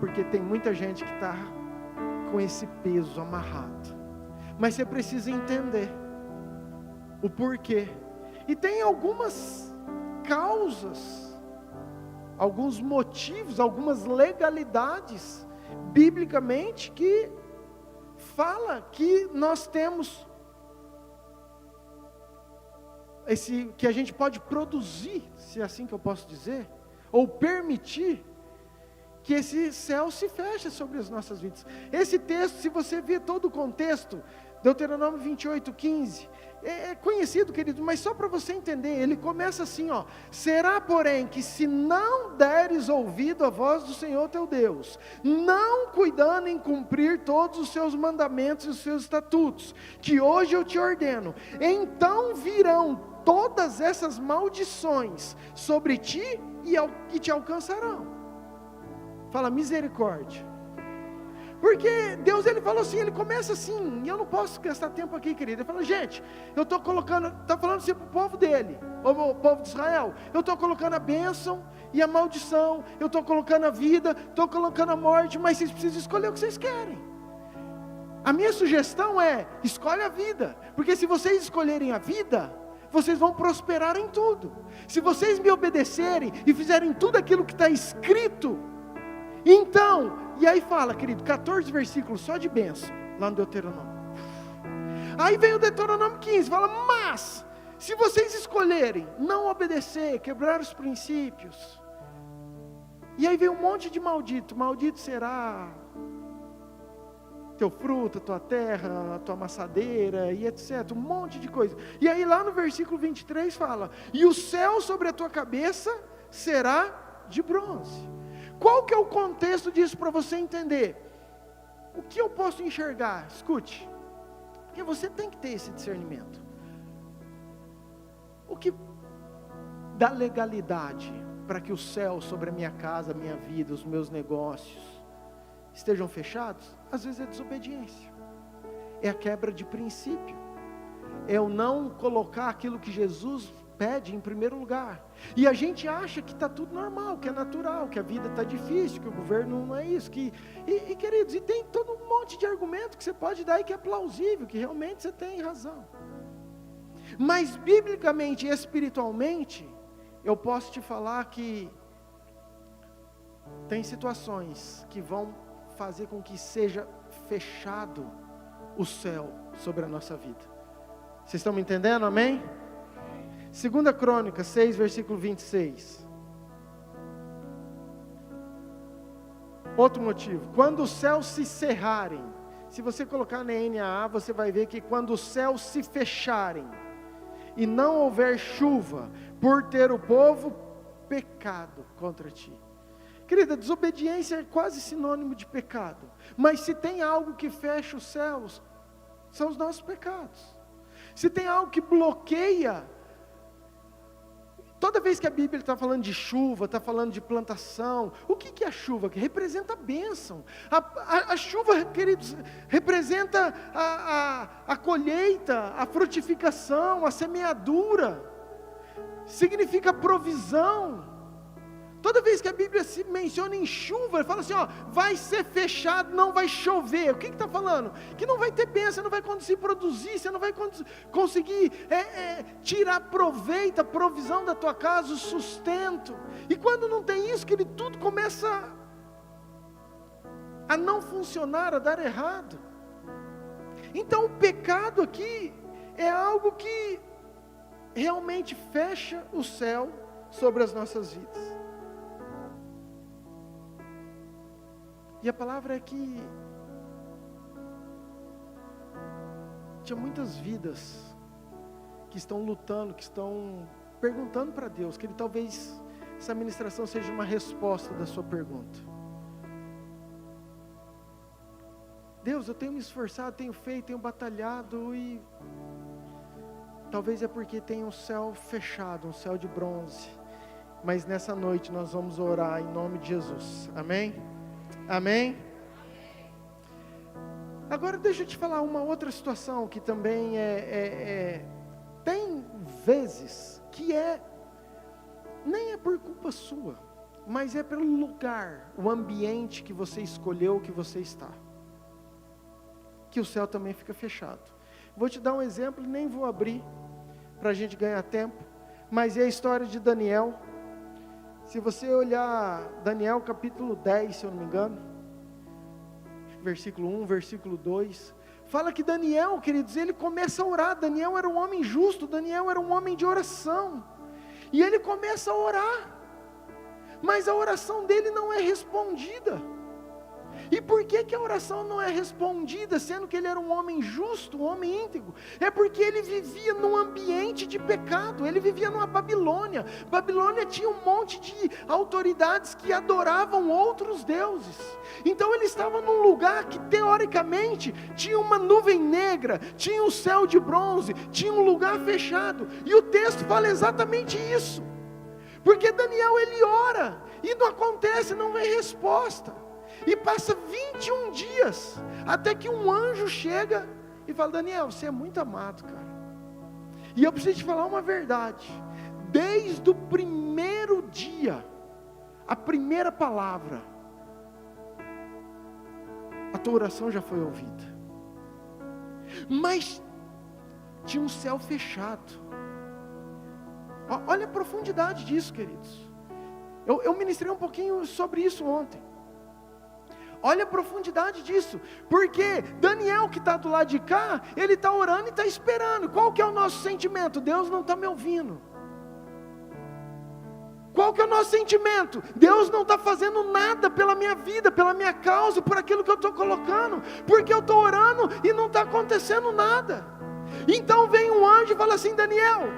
porque tem muita gente que está com esse peso amarrado, mas você precisa entender o porquê, e tem algumas causas, alguns motivos, algumas legalidades, biblicamente, que fala que nós temos que a gente pode produzir, se é assim que eu posso dizer, ou permitir que esse céu se feche sobre as nossas vidas. Esse texto, se você ver todo o contexto, Deuteronômio 28:15, é conhecido, querido, mas só para você entender, ele começa assim, ó: será, porém, que se não deres ouvido à voz do Senhor teu Deus, não cuidando em cumprir todos os seus mandamentos e os seus estatutos, que hoje eu te ordeno, então virão todas essas maldições sobre ti e te alcançarão. Fala, misericórdia. Porque Deus, ele falou assim, ele começa assim, e eu não posso gastar tempo aqui, querido. Ele fala, gente, eu estou colocando, está falando assim para o povo dele, o povo de Israel, eu estou colocando a bênção e a maldição, eu estou colocando a vida, estou colocando a morte, mas vocês precisam escolher o que vocês querem. A minha sugestão é, escolhe a vida, porque se vocês escolherem a vida, vocês vão prosperar em tudo. Se vocês me obedecerem e fizerem tudo aquilo que está escrito, então, e aí fala, querido, 14 versículos só de bênção, lá no Deuteronômio. Aí vem o Deuteronômio 15, fala, mas, se vocês escolherem não obedecer, quebrar os princípios, e aí vem um monte de maldito, maldito será teu fruto, a tua terra, a tua amassadeira, e etc, um monte de coisa. E aí lá no versículo 23 fala, e o céu sobre a tua cabeça será de bronze. Qual que é o contexto disso para você entender? O que eu posso enxergar? Escute, porque você tem que ter esse discernimento. O que dá legalidade para que o céu sobre a minha casa, a minha vida, os meus negócios estejam fechados? Às vezes é desobediência, é a quebra de princípio, é eu não colocar aquilo que Jesus pede em primeiro lugar, e a gente acha que está tudo normal, que é natural, que a vida está difícil, que o governo não é isso, queridos, e tem todo um monte de argumento que você pode dar e que é plausível, que realmente você tem razão, mas biblicamente e espiritualmente, eu posso te falar que tem situações que vão fazer com que seja fechado o céu sobre a nossa vida. Vocês estão me entendendo? Amém? 2 Crônicas 6, versículo 26. Outro motivo, quando os céus se cerrarem, se você colocar na NAA, você vai ver que quando os céus se fecharem, e não houver chuva, por ter o povo pecado contra ti. Querida, desobediência é quase sinônimo de pecado, mas se tem algo que fecha os céus, são os nossos pecados. Se tem algo que bloqueia, toda vez que a Bíblia está falando de chuva, está falando de plantação, o que é a chuva? Que representa a bênção. A chuva, queridos, representa a colheita, a frutificação, a semeadura, significa provisão. Toda vez que a Bíblia se menciona em chuva, ele fala assim, ó, vai ser fechado, não vai chover. O que está falando? Que não vai ter bênção, você não vai conseguir produzir, você não vai conseguir tirar proveito, a provisão da tua casa, o sustento. E quando não tem isso, que tudo começa a não funcionar, a dar errado. Então o pecado aqui é algo que realmente fecha o céu sobre as nossas vidas. E a palavra é que tinha muitas vidas que estão lutando, que estão perguntando para Deus, que talvez essa ministração seja uma resposta da sua pergunta. Deus, eu tenho me esforçado, tenho feito, tenho batalhado e talvez é porque tem um céu fechado, um céu de bronze. Mas nessa noite nós vamos orar em nome de Jesus. Amém? Amém? Agora deixa eu te falar uma outra situação que também tem vezes que nem é por culpa sua, mas é pelo lugar, o ambiente que você escolheu, que você está, que o céu também fica fechado. Vou te dar um exemplo, nem vou abrir para a gente ganhar tempo, mas é a história de Daniel. Se você olhar Daniel capítulo 10, se eu não me engano, versículo 1, versículo 2, fala que Daniel, queridos, ele começa a orar. Daniel era um homem justo, Daniel era um homem de oração, e ele começa a orar, mas a oração dele não é respondida. E por que a oração não é respondida, sendo que ele era um homem justo, um homem íntegro? É porque ele vivia num ambiente de pecado, ele vivia numa Babilônia. Babilônia tinha um monte de autoridades que adoravam outros deuses. Então ele estava num lugar que teoricamente tinha uma nuvem negra, tinha um céu de bronze, tinha um lugar fechado. E o texto fala exatamente isso. Porque Daniel ele ora, e não acontece, não vem resposta. E passa 21 dias, até que um anjo chega e fala: Daniel, você é muito amado, cara. E eu preciso te falar uma verdade. Desde o primeiro dia, a primeira palavra, a tua oração já foi ouvida. Mas tinha um céu fechado. Olha a profundidade disso, queridos. Eu ministrei um pouquinho sobre isso ontem. Olha a profundidade disso, porque Daniel que está do lado de cá, ele está orando e está esperando. Qual que é o nosso sentimento? Deus não está me ouvindo. Qual que é o nosso sentimento? Deus não está fazendo nada pela minha vida, pela minha causa, por aquilo que eu estou colocando, porque eu estou orando e não está acontecendo nada. Então vem um anjo e fala assim: Daniel,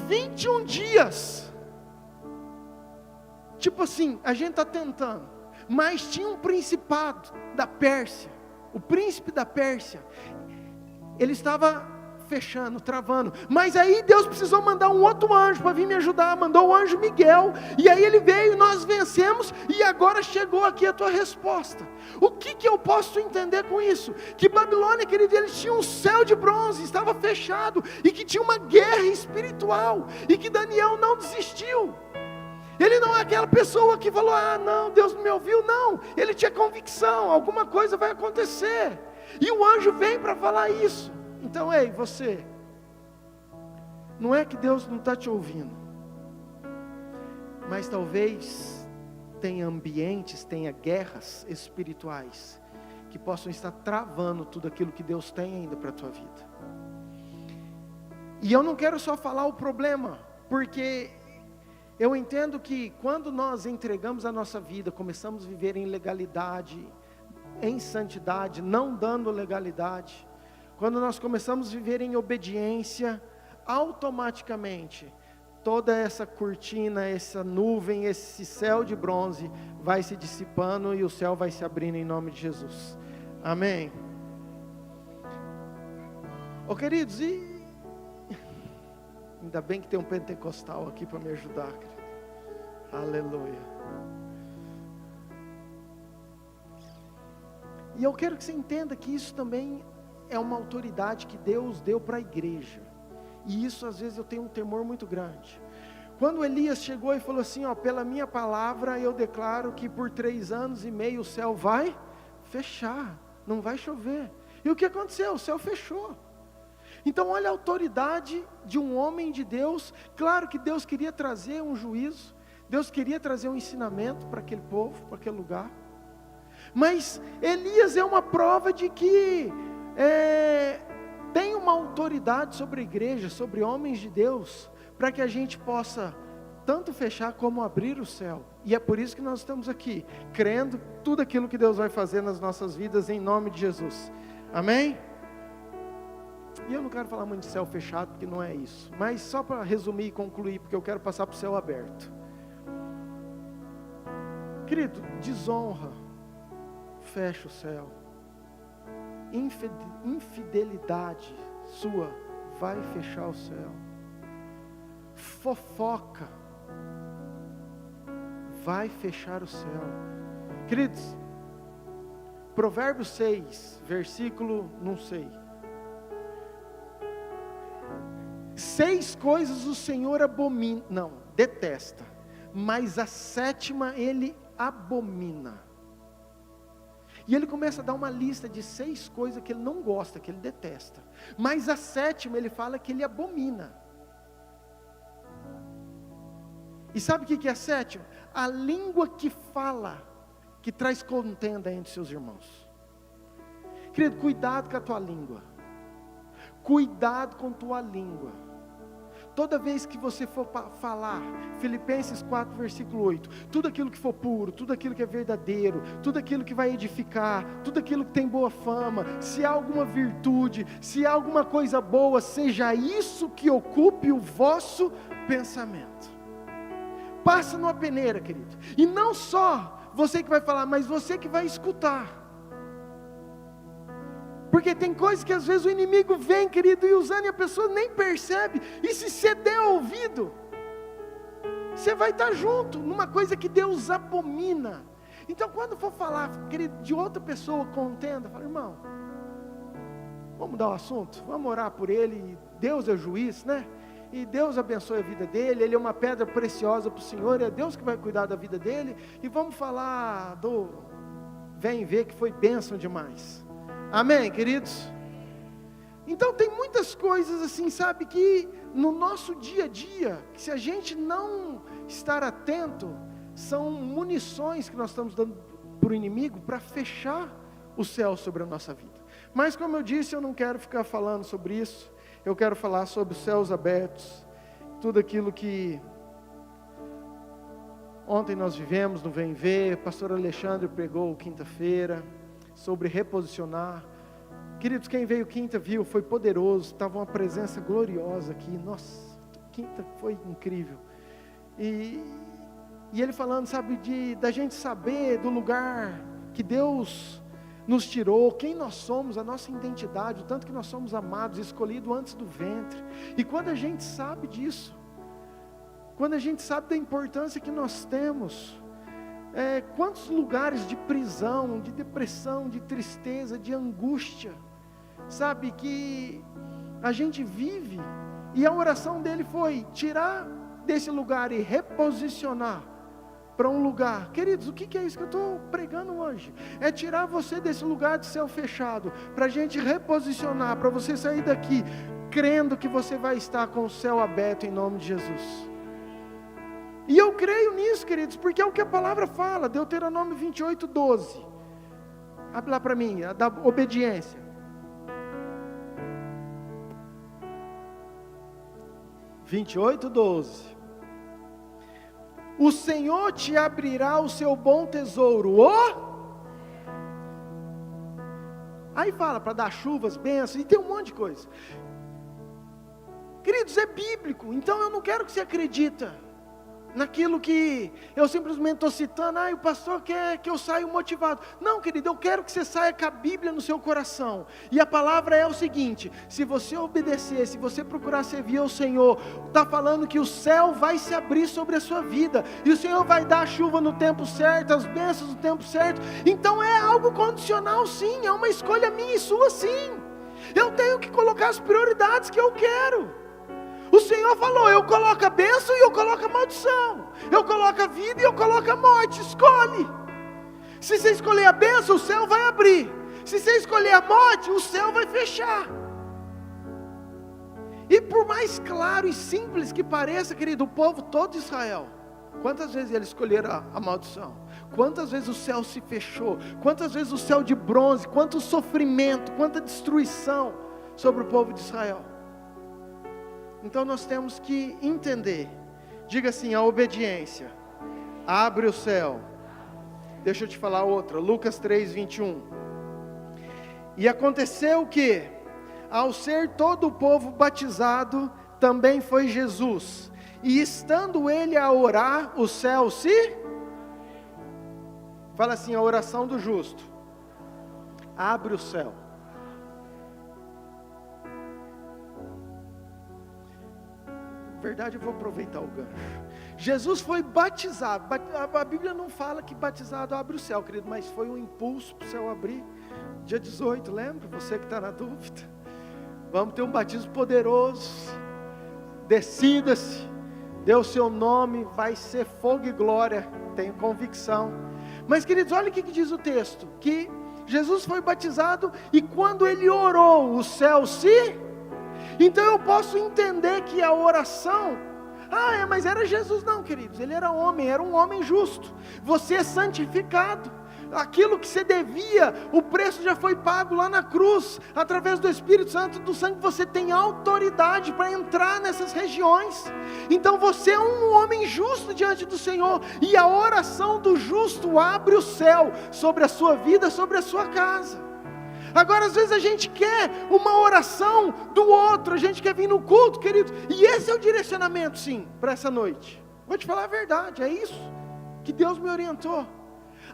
21 dias, tipo assim, a gente está tentando, mas tinha um principado da Pérsia, o príncipe da Pérsia, ele estava fechando, travando, mas aí Deus precisou mandar um outro anjo para vir me ajudar, mandou o anjo Miguel, e aí ele veio, nós vencemos, e agora chegou aqui a tua resposta. O que eu posso entender com isso? Que Babilônia, querido, eles tinham um céu de bronze, estava fechado, e que tinha uma guerra espiritual, e que Daniel não desistiu. Ele não é aquela pessoa que falou: ah não, Deus não me ouviu. Não, ele tinha convicção, alguma coisa vai acontecer, e o anjo vem para falar isso. Então, ei, você, não é que Deus não está te ouvindo, mas talvez tenha ambientes, tenha guerras espirituais, que possam estar travando tudo aquilo que Deus tem ainda para a tua vida. E eu não quero só falar o problema, porque eu entendo que quando nós entregamos a nossa vida, começamos a viver em legalidade, em santidade, não dando legalidade, quando nós começamos a viver em obediência, automaticamente, toda essa cortina, essa nuvem, esse céu de bronze, vai se dissipando e o céu vai se abrindo em nome de Jesus. Amém? Queridos, ainda bem que tem um pentecostal aqui para me ajudar, querido. Aleluia. E eu quero que você entenda que isso também é uma autoridade que Deus deu para a igreja. E isso às vezes eu tenho um temor muito grande. Quando Elias chegou e falou assim: pela minha palavra eu declaro que por 3 anos e meio o céu vai fechar, não vai chover. E o que aconteceu? O céu fechou. Então olha a autoridade de um homem de Deus. Claro que Deus queria trazer um juízo, Deus queria trazer um ensinamento para aquele povo, para aquele lugar. Mas Elias é uma prova de que tem uma autoridade sobre a igreja, sobre homens de Deus, para que a gente possa tanto fechar como abrir o céu. E é por isso que nós estamos aqui, crendo tudo aquilo que Deus vai fazer nas nossas vidas, em nome de Jesus. Amém? E eu não quero falar muito de céu fechado, porque não é isso, mas só para resumir e concluir, porque eu quero passar para o céu aberto. Querido, desonra fecha o céu. Infidelidade sua vai fechar o céu. Fofoca vai fechar o céu. Queridos, Provérbios 6, versículo, não sei. 6 coisas o Senhor abomina, não, detesta, mas a 7ª Ele abomina. E ele começa a dar uma lista de 6 coisas que ele não gosta, que ele detesta. Mas a 7ª ele fala que ele abomina. E sabe o que é sétimo? A língua que fala, que traz contenda entre seus irmãos. Querido, cuidado com a tua língua. Cuidado com tua língua. Toda vez que você for falar, Filipenses 4, versículo 8, tudo aquilo que for puro, tudo aquilo que é verdadeiro, tudo aquilo que vai edificar, tudo aquilo que tem boa fama, se há alguma virtude, se há alguma coisa boa, seja isso que ocupe o vosso pensamento. Passa numa peneira, querido. E não só você que vai falar, mas você que vai escutar. Porque tem coisas que às vezes o inimigo vem, querido, e usando e a pessoa nem percebe. E se você der ouvido, você vai estar junto numa coisa que Deus abomina. Então quando for falar, querido, de outra pessoa contenda, fala, irmão, vamos mudar o assunto, vamos orar por ele, Deus é o juiz, né? E Deus abençoe a vida dele, ele é uma pedra preciosa para o Senhor, é Deus que vai cuidar da vida dele. E vamos falar do vem ver que foi bênção demais. Amém, queridos? Então tem muitas coisas assim, sabe, que no nosso dia a dia, que se a gente não estar atento, são munições que nós estamos dando para o inimigo, para fechar o céu sobre a nossa vida. Mas como eu disse, eu não quero ficar falando sobre isso, eu quero falar sobre os céus abertos, tudo aquilo que ontem nós vivemos no Vem Ver, pastor Alexandre pregou quinta-feira, sobre reposicionar. Queridos, quem veio quinta viu, foi poderoso, estava uma presença gloriosa aqui, nossa, quinta foi incrível, e ele falando, sabe, da gente saber do lugar que Deus nos tirou, quem nós somos, a nossa identidade, o tanto que nós somos amados, escolhidos antes do ventre. E quando a gente sabe disso, quando a gente sabe da importância que nós temos, quantos lugares de prisão, de depressão, de tristeza, de angústia, sabe, que a gente vive, e a oração dele foi tirar desse lugar e reposicionar para um lugar. Queridos, o que é isso que eu estou pregando hoje? É tirar você desse lugar de céu fechado, para a gente reposicionar, para você sair daqui crendo que você vai estar com o céu aberto em nome de Jesus. E eu creio nisso, queridos, porque é o que a palavra fala, Deuteronômio 28, 12. Abre lá para mim, a da obediência. 28, 12. O Senhor te abrirá o seu bom tesouro, Aí fala para dar chuvas, bênçãos, e tem um monte de coisa. Queridos, é bíblico, então eu não quero que você acredita naquilo que eu simplesmente estou citando, o pastor quer que eu saia motivado. Não, querido, eu quero que você saia com a Bíblia no seu coração, e a palavra é o seguinte: se você obedecer, se você procurar servir ao Senhor, está falando que o céu vai se abrir sobre a sua vida, e o Senhor vai dar a chuva no tempo certo, as bênçãos no tempo certo. Então é algo condicional sim, é uma escolha minha e sua sim. Eu tenho que colocar as prioridades que eu quero. O Senhor falou, eu coloco a bênção e eu coloco a maldição, eu coloco a vida e eu coloco a morte, escolhe. Se você escolher a bênção, o céu vai abrir. Se você escolher a morte, o céu vai fechar. E por mais claro e simples que pareça, querido, o povo todo de Israel, quantas vezes eles escolheram a maldição? Quantas vezes o céu se fechou? Quantas vezes o céu de bronze? Quanto sofrimento, quanta destruição sobre o povo de Israel? Então nós temos que entender. Diga assim, a obediência abre o céu. Deixa eu te falar outra, Lucas 3, 21. E aconteceu que, ao ser todo o povo batizado, também foi Jesus. E estando ele a orar, o céu se... Fala assim, a oração do justo abre o céu. Na verdade, eu vou aproveitar o gancho. Jesus foi batizado. A Bíblia não fala que batizado abre o céu, querido, mas foi um impulso para o céu abrir. Dia 18, lembra? Você que está na dúvida. Vamos ter um batismo poderoso. Decida-se. Dê o seu nome, vai ser fogo e glória. Tenho convicção. Mas, queridos, olha o que diz o texto. Que Jesus foi batizado e quando ele orou, o céu se... Então eu posso entender que a oração Mas era Jesus. Não, queridos, ele era um homem justo. Você é santificado. Aquilo que você devia, o preço já foi pago lá na cruz, através do Espírito Santo, do sangue. Você tem autoridade para entrar nessas regiões. Então você é um homem justo diante do Senhor, e a oração do justo abre o céu sobre a sua vida, sobre a sua casa. Agora, às vezes a gente quer uma oração do outro, a gente quer vir no culto, querido, e esse é o direcionamento, sim, para essa noite. Vou te falar a verdade, é isso que Deus me orientou.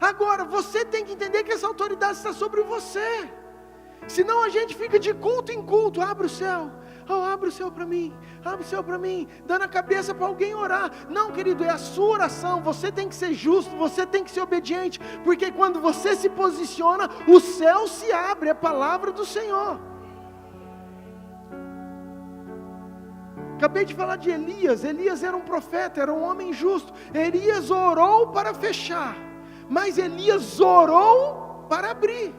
Agora, você tem que entender que essa autoridade está sobre você. Senão a gente fica de culto em culto. Abre o céu, abre o céu para mim, abre o céu para mim, dando a cabeça para alguém orar. Não, querido, é a sua oração. Você tem que ser justo, você tem que ser obediente, porque quando você se posiciona, o céu se abre, é a palavra do Senhor. Acabei de falar de Elias. Elias era um profeta, era um homem justo. Elias orou para fechar, mas Elias orou para abrir.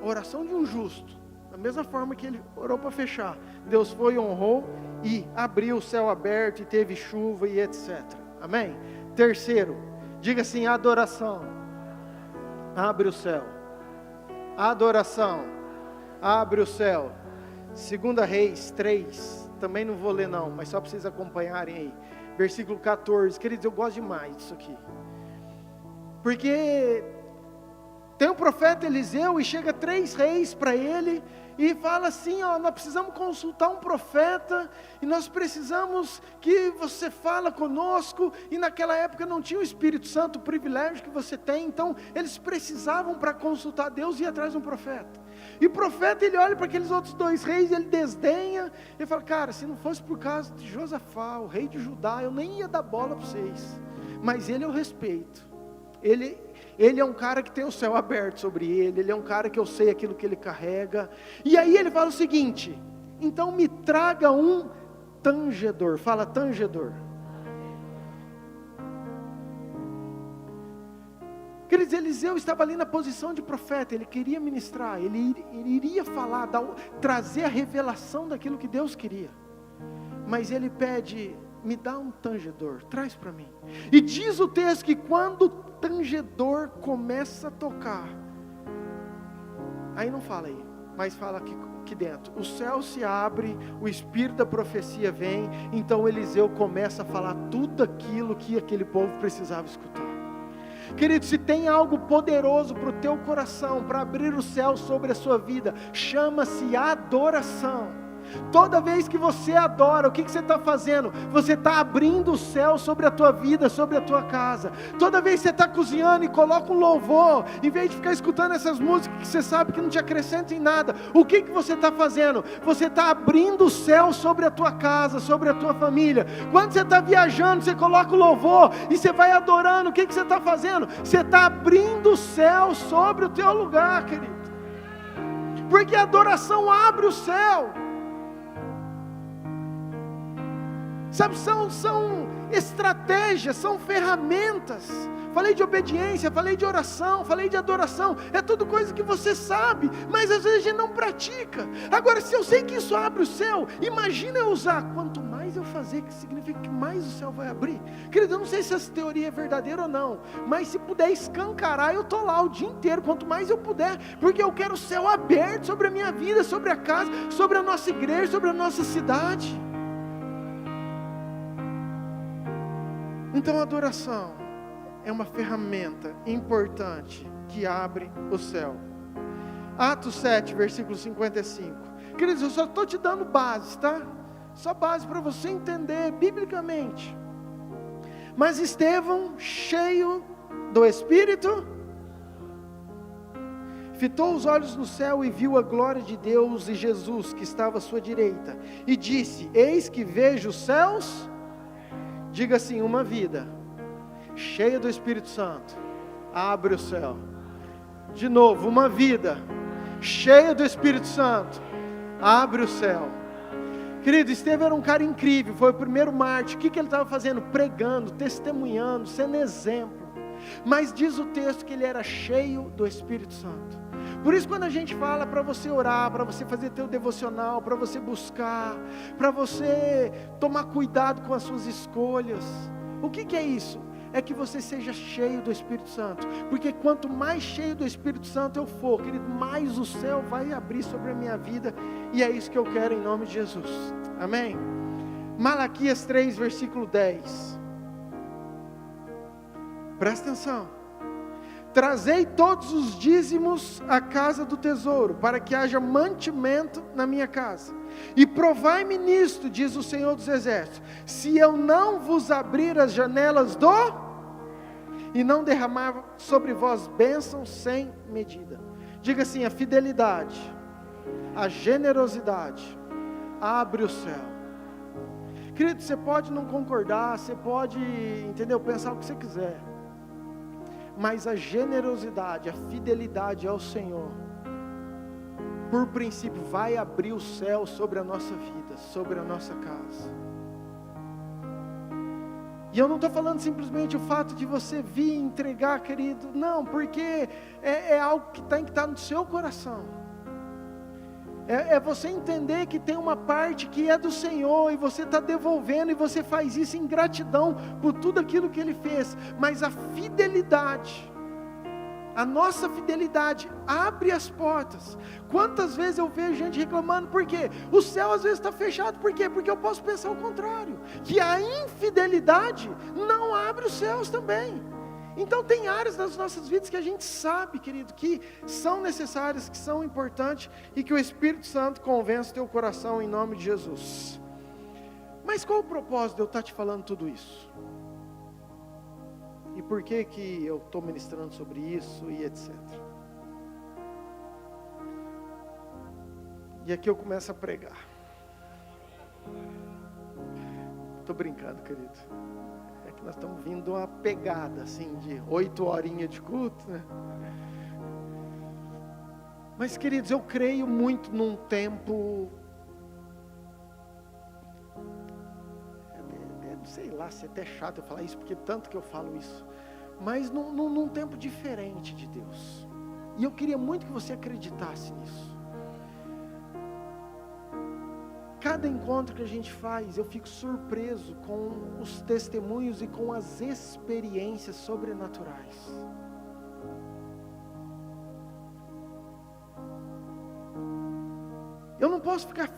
A oração de um justo, da mesma forma que ele orou para fechar, Deus foi, honrou e abriu o céu aberto e teve chuva e etc. Amém? Terceiro, diga assim: adoração abre o céu. Adoração abre o céu. 2 Reis 3, também não vou ler não, mas só para vocês acompanharem aí, versículo 14. Queridos, eu gosto demais disso aqui, porque tem o profeta Eliseu e chega 3 reis para ele e fala assim: nós precisamos consultar um profeta e nós precisamos que você fala conosco. E naquela época não tinha o Espírito Santo, o privilégio que você tem, então eles precisavam, para consultar Deus, ir atrás de um profeta. E o profeta, ele olha para aqueles outros 2 reis, ele desdenha, ele fala: cara, se não fosse por causa de Josafá, o rei de Judá, eu nem ia dar bola para vocês, mas ele eu respeito. Ele é um cara que tem o céu aberto sobre ele é um cara que eu sei aquilo que ele carrega. E aí ele fala o seguinte: então me traga um tangedor. Fala tangedor. Queridos, Eliseu estava ali na posição de profeta, ele queria ministrar, ele iria falar, trazer a revelação daquilo que Deus queria. Mas ele pede: me dá um tangedor, traz para mim. E diz o texto que quando o tangedor começa a tocar, aí não fala aí, mas fala aqui dentro, o céu se abre, o espírito da profecia vem. Então Eliseu começa a falar tudo aquilo que aquele povo precisava escutar. Querido, se tem algo poderoso para o teu coração, para abrir o céu sobre a sua vida, chama-se adoração. Toda vez que você adora, o que você está fazendo? Você está abrindo o céu sobre a tua vida, sobre a tua casa. Toda vez que você está cozinhando e coloca um louvor, em vez de ficar escutando essas músicas que você sabe que não te acrescentam em nada, o que você está fazendo? Você está abrindo o céu sobre a tua casa, sobre a tua família. Quando você está viajando, você coloca o louvor e você vai adorando, o que você está fazendo? Você está abrindo o céu sobre o teu lugar, querido, porque a adoração abre o céu. Sabe, são estratégias, são ferramentas. Falei de obediência, falei de oração, falei de adoração. É tudo coisa que você sabe, mas às vezes a gente não pratica. Agora, se eu sei que isso abre o céu, imagina eu usar. Quanto mais eu fazer, que significa que mais o céu vai abrir. Querido, eu não sei se essa teoria é verdadeira ou não, mas se puder escancarar, eu estou lá o dia inteiro, quanto mais eu puder, porque eu quero o céu aberto sobre a minha vida, sobre a casa, sobre a nossa igreja, sobre a nossa cidade. Então a adoração é uma ferramenta importante que abre o céu. Atos 7, versículo 55. Queridos, eu só estou te dando base, tá? Só base para você entender biblicamente. Mas Estevão, cheio do Espírito, fitou os olhos no céu e viu a glória de Deus e Jesus que estava à sua direita. E disse: eis que vejo os céus. Diga assim: uma vida cheia do Espírito Santo abre o céu. De novo, uma vida cheia do Espírito Santo abre o céu. Querido, Estevão era um cara incrível, foi o primeiro mártir. O que ele estava fazendo? Pregando, testemunhando, sendo exemplo. Mas diz o texto que ele era cheio do Espírito Santo. Por isso, quando a gente fala para você orar, para você fazer teu devocional, para você buscar, para você tomar cuidado com as suas escolhas, o que é isso? É que você seja cheio do Espírito Santo, porque quanto mais cheio do Espírito Santo eu for, querido, mais o céu vai abrir sobre a minha vida, e é isso que eu quero em nome de Jesus, amém? Malaquias 3, versículo 10, presta atenção: trazei todos os dízimos à casa do tesouro, para que haja mantimento na minha casa, e provai-me nisto, diz o Senhor dos Exércitos, se eu não vos abrir as janelas e não derramar sobre vós bênçãos sem medida. Diga assim: a fidelidade, a generosidade abre o céu. Querido, você pode não concordar, você pode, entendeu, pensar o que você quiser, mas a generosidade, a fidelidade ao Senhor, por princípio, vai abrir o céu sobre a nossa vida, sobre a nossa casa. E eu não estou falando simplesmente o fato de você vir entregar, querido, não, porque é algo que tem que estar no seu coração. É você entender que tem uma parte que é do Senhor, e você está devolvendo, e você faz isso em gratidão por tudo aquilo que Ele fez. Mas a fidelidade, a nossa fidelidade abre as portas. Quantas vezes eu vejo gente reclamando, por quê? O céu às vezes está fechado, por quê? Porque eu posso pensar o contrário, que a infidelidade não abre os céus também. Então tem áreas das nossas vidas que a gente sabe, querido, que são necessárias, que são importantes, e que o Espírito Santo convence o teu coração em nome de Jesus. Mas qual o propósito de eu estar te falando tudo isso? E por que que eu estou ministrando sobre isso e etc. E aqui eu começo a pregar. Estou brincando, querido. É que nós estamos vindo uma pegada assim de 8 horinhas de culto, né? Mas, queridos, eu creio muito num tempo, sei lá se é até chato eu falar isso, porque tanto que eu falo isso, mas num tempo diferente de Deus. E eu queria muito que você acreditasse nisso. Cada encontro que a gente faz, eu fico surpreso com os testemunhos e com as experiências sobrenaturais. Eu não posso ficar,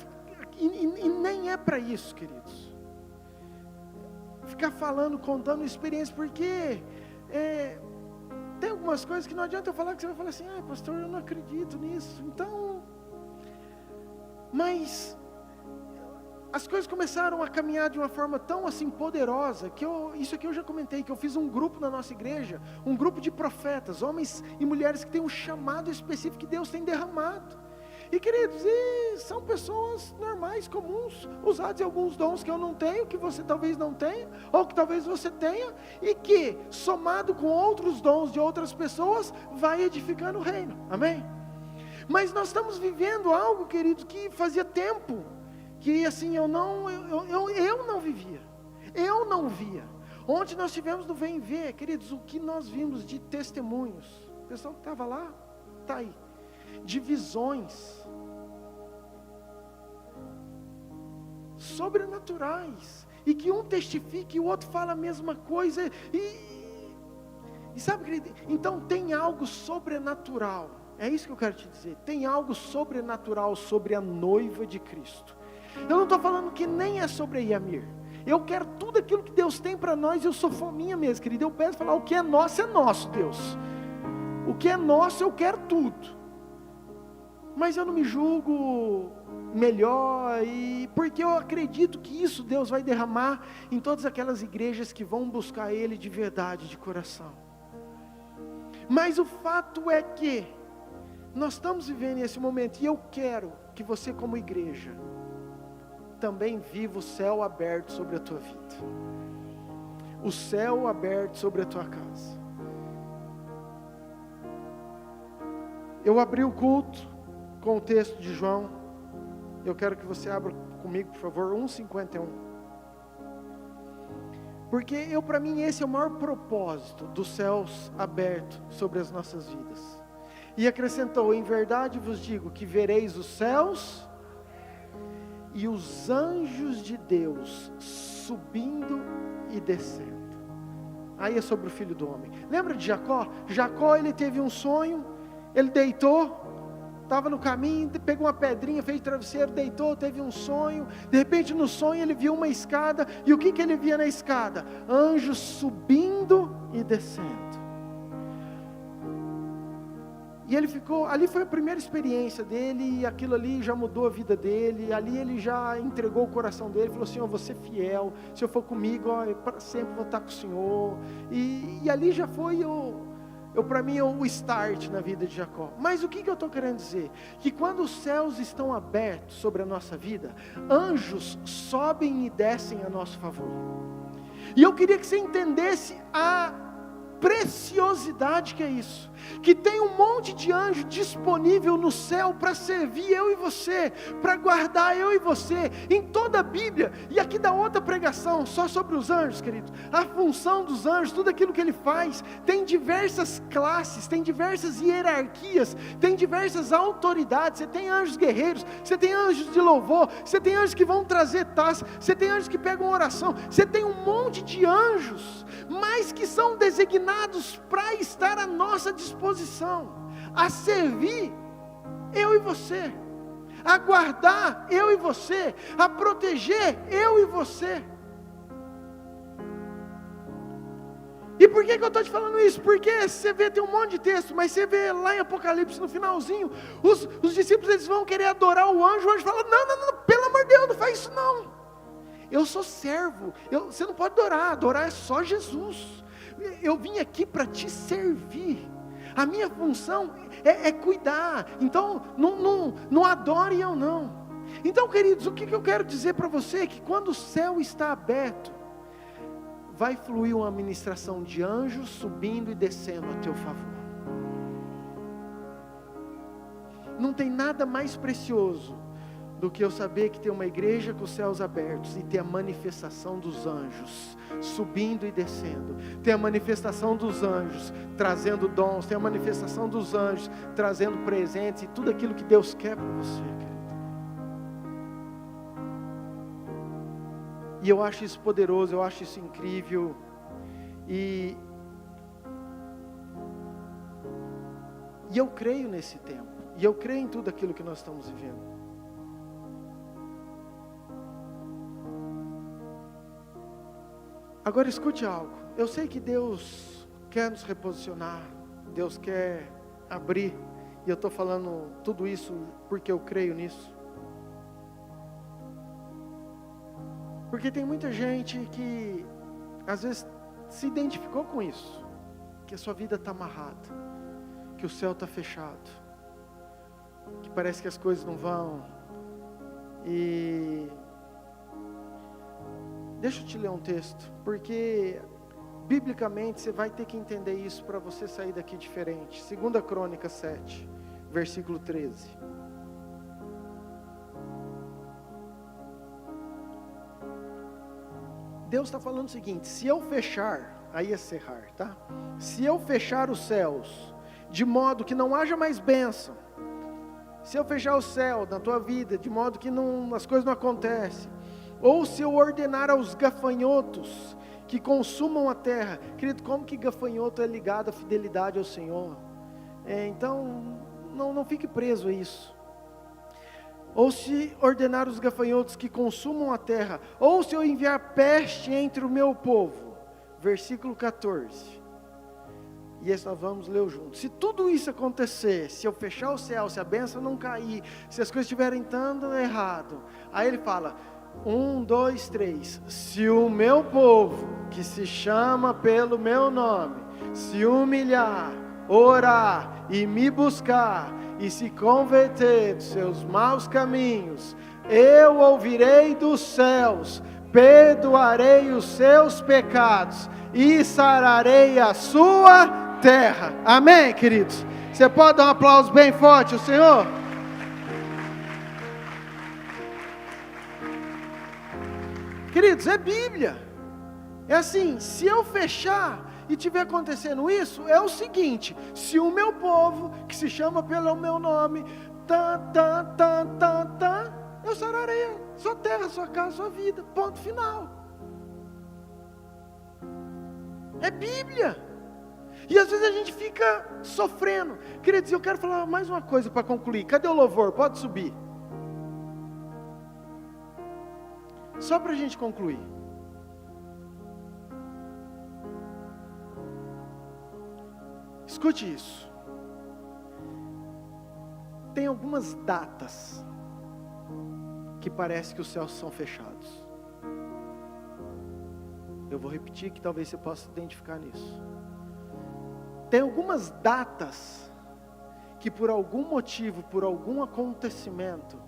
e nem é para isso, queridos, ficar falando, contando experiência, porque tem algumas coisas que não adianta eu falar, que você vai falar assim: ah, pastor, eu não acredito nisso. Então, mas as coisas começaram a caminhar de uma forma tão assim poderosa, que isso aqui eu já comentei, que eu fiz um grupo na nossa igreja, um grupo de profetas, homens e mulheres que têm um chamado específico que Deus tem derramado. E, queridos, são pessoas normais, comuns, usadas em alguns dons que eu não tenho, que você talvez não tenha, ou que talvez você tenha, e que, somado com outros dons de outras pessoas, vai edificando o reino, amém? Mas nós estamos vivendo algo, queridos, que fazia tempo, que assim, eu não via. Ontem nós tivemos no Vem Ver, queridos, o que nós vimos de testemunhos, o pessoal que estava lá, está aí, de visões sobrenaturais, e que um testifica e o outro fala a mesma coisa, e sabe, querido, então tem algo sobrenatural, é isso que eu quero te dizer, tem algo sobrenatural sobre a noiva de Cristo. Eu não estou falando que nem é sobre a Yamir, eu quero tudo aquilo que Deus tem para nós, eu sou fominha mesmo, querido, eu peço falar, o que é nosso, Deus, o que é nosso eu quero tudo, mas eu não me julgo melhor, porque eu acredito que isso Deus vai derramar em todas aquelas igrejas que vão buscar Ele de verdade, de coração. Mas o fato é que nós estamos vivendo esse momento, e eu quero que você, como igreja, também viva o céu aberto sobre a tua vida, o céu aberto sobre a tua casa. Eu abri o culto com o texto de João, eu quero que você abra comigo, por favor, 1:51, porque para mim esse é o maior propósito dos céus abertos sobre as nossas vidas, E acrescentou: em verdade vos digo que vereis os céus e os anjos de Deus subindo e descendo. Aí é sobre o Filho do Homem. Lembra de Jacó? Jacó, ele teve um sonho, ele deitou, estava no caminho, pegou uma pedrinha, fez travesseiro, deitou, teve um sonho. De repente no sonho ele viu uma escada. E o que ele via na escada? Anjos subindo e descendo. E ele ficou, ali foi a primeira experiência dele, e aquilo ali já mudou a vida dele. Ali ele já entregou o coração dele, falou: Senhor, vou ser fiel, se eu for comigo, eu para sempre vou estar com o Senhor. E ali já foi para mim o start na vida de Jacó. Mas o que eu estou querendo dizer? Que quando os céus estão abertos sobre a nossa vida, anjos sobem e descem a nosso favor. E eu queria que você entendesse a preciosidade que é isso, que tem um monte de anjo disponível no céu para servir eu e você, para guardar eu e você. Em toda a Bíblia, e aqui da outra pregação só sobre os anjos, querido, a função dos anjos, tudo aquilo que ele faz, tem diversas classes, tem diversas hierarquias, tem diversas autoridades. Você tem anjos guerreiros, você tem anjos de louvor, você tem anjos que vão trazer taça, você tem anjos que pegam oração, você tem um monte de anjos, mas que são designados para estar à nossa disposição, a servir eu e você, a guardar eu e você, a proteger eu e você. E por que eu estou te falando isso? Porque você vê, tem um monte de texto, mas você vê lá em Apocalipse, no finalzinho, os discípulos, eles vão querer adorar o anjo fala: não, pelo amor de Deus, não faz isso não, eu sou servo, você não pode adorar é só Jesus. Eu vim aqui para te servir. A minha função é cuidar. Então não adore eu não. Então, queridos, o que eu quero dizer para você é que quando o céu está aberto, vai fluir uma ministração de anjos subindo e descendo a teu favor. Não tem nada mais precioso do que eu saber que tem uma igreja com os céus abertos e ter a manifestação dos anjos subindo e descendo, tem a manifestação dos anjos trazendo dons, tem a manifestação dos anjos trazendo presentes e tudo aquilo que Deus quer para você, querido. E eu acho isso poderoso, eu acho isso incrível, e eu creio nesse tempo, e eu creio em tudo aquilo que nós estamos vivendo. Agora escute algo, eu sei que Deus quer nos reposicionar, Deus quer abrir, e eu estou falando tudo isso porque eu creio nisso. Porque tem muita gente que às vezes se identificou com isso, que a sua vida está amarrada, que o céu está fechado, que parece que as coisas não vão, e deixa eu te ler um texto, porque biblicamente você vai ter que entender isso para você sair daqui diferente. 2 Crônicas 7, versículo 13. Deus está falando o seguinte: se eu fechar, aí é cerrar, tá? Se eu fechar os céus, de modo que não haja mais bênção, se eu fechar o céu na tua vida, de modo que as coisas não acontecem, ou se eu ordenar aos gafanhotos que consumam a terra, querido, como que gafanhoto é ligado à fidelidade ao Senhor? Então, não fique preso a isso. Ou se ordenar os gafanhotos que consumam a terra, ou se eu enviar peste entre o meu povo, versículo 14, e esse nós vamos ler juntos. Se tudo isso acontecer, se eu fechar o céu, se a bênção não cair, se as coisas estiverem dando errado, aí ele fala, 1, 2, 3, se o meu povo, que se chama pelo meu nome, se humilhar, orar e me buscar, e se converter dos seus maus caminhos, eu ouvirei dos céus, perdoarei os seus pecados, e sararei a sua terra. Amém, queridos? Você pode dar um aplauso bem forte ao Senhor? Queridos, é Bíblia. É assim, se eu fechar, e estiver acontecendo isso, é o seguinte: se o meu povo, que se chama pelo meu nome, eu sararei sua terra, sua casa, sua vida, ponto final. É Bíblia. E às vezes a gente fica sofrendo. Queridos, eu quero falar mais uma coisa para concluir. Cadê o louvor? Pode subir. Só para a gente concluir. Escute isso. Tem algumas datas que parece que os céus são fechados. Eu vou repetir que talvez você possa se identificar nisso. Tem algumas datas que por algum motivo, por algum acontecimento,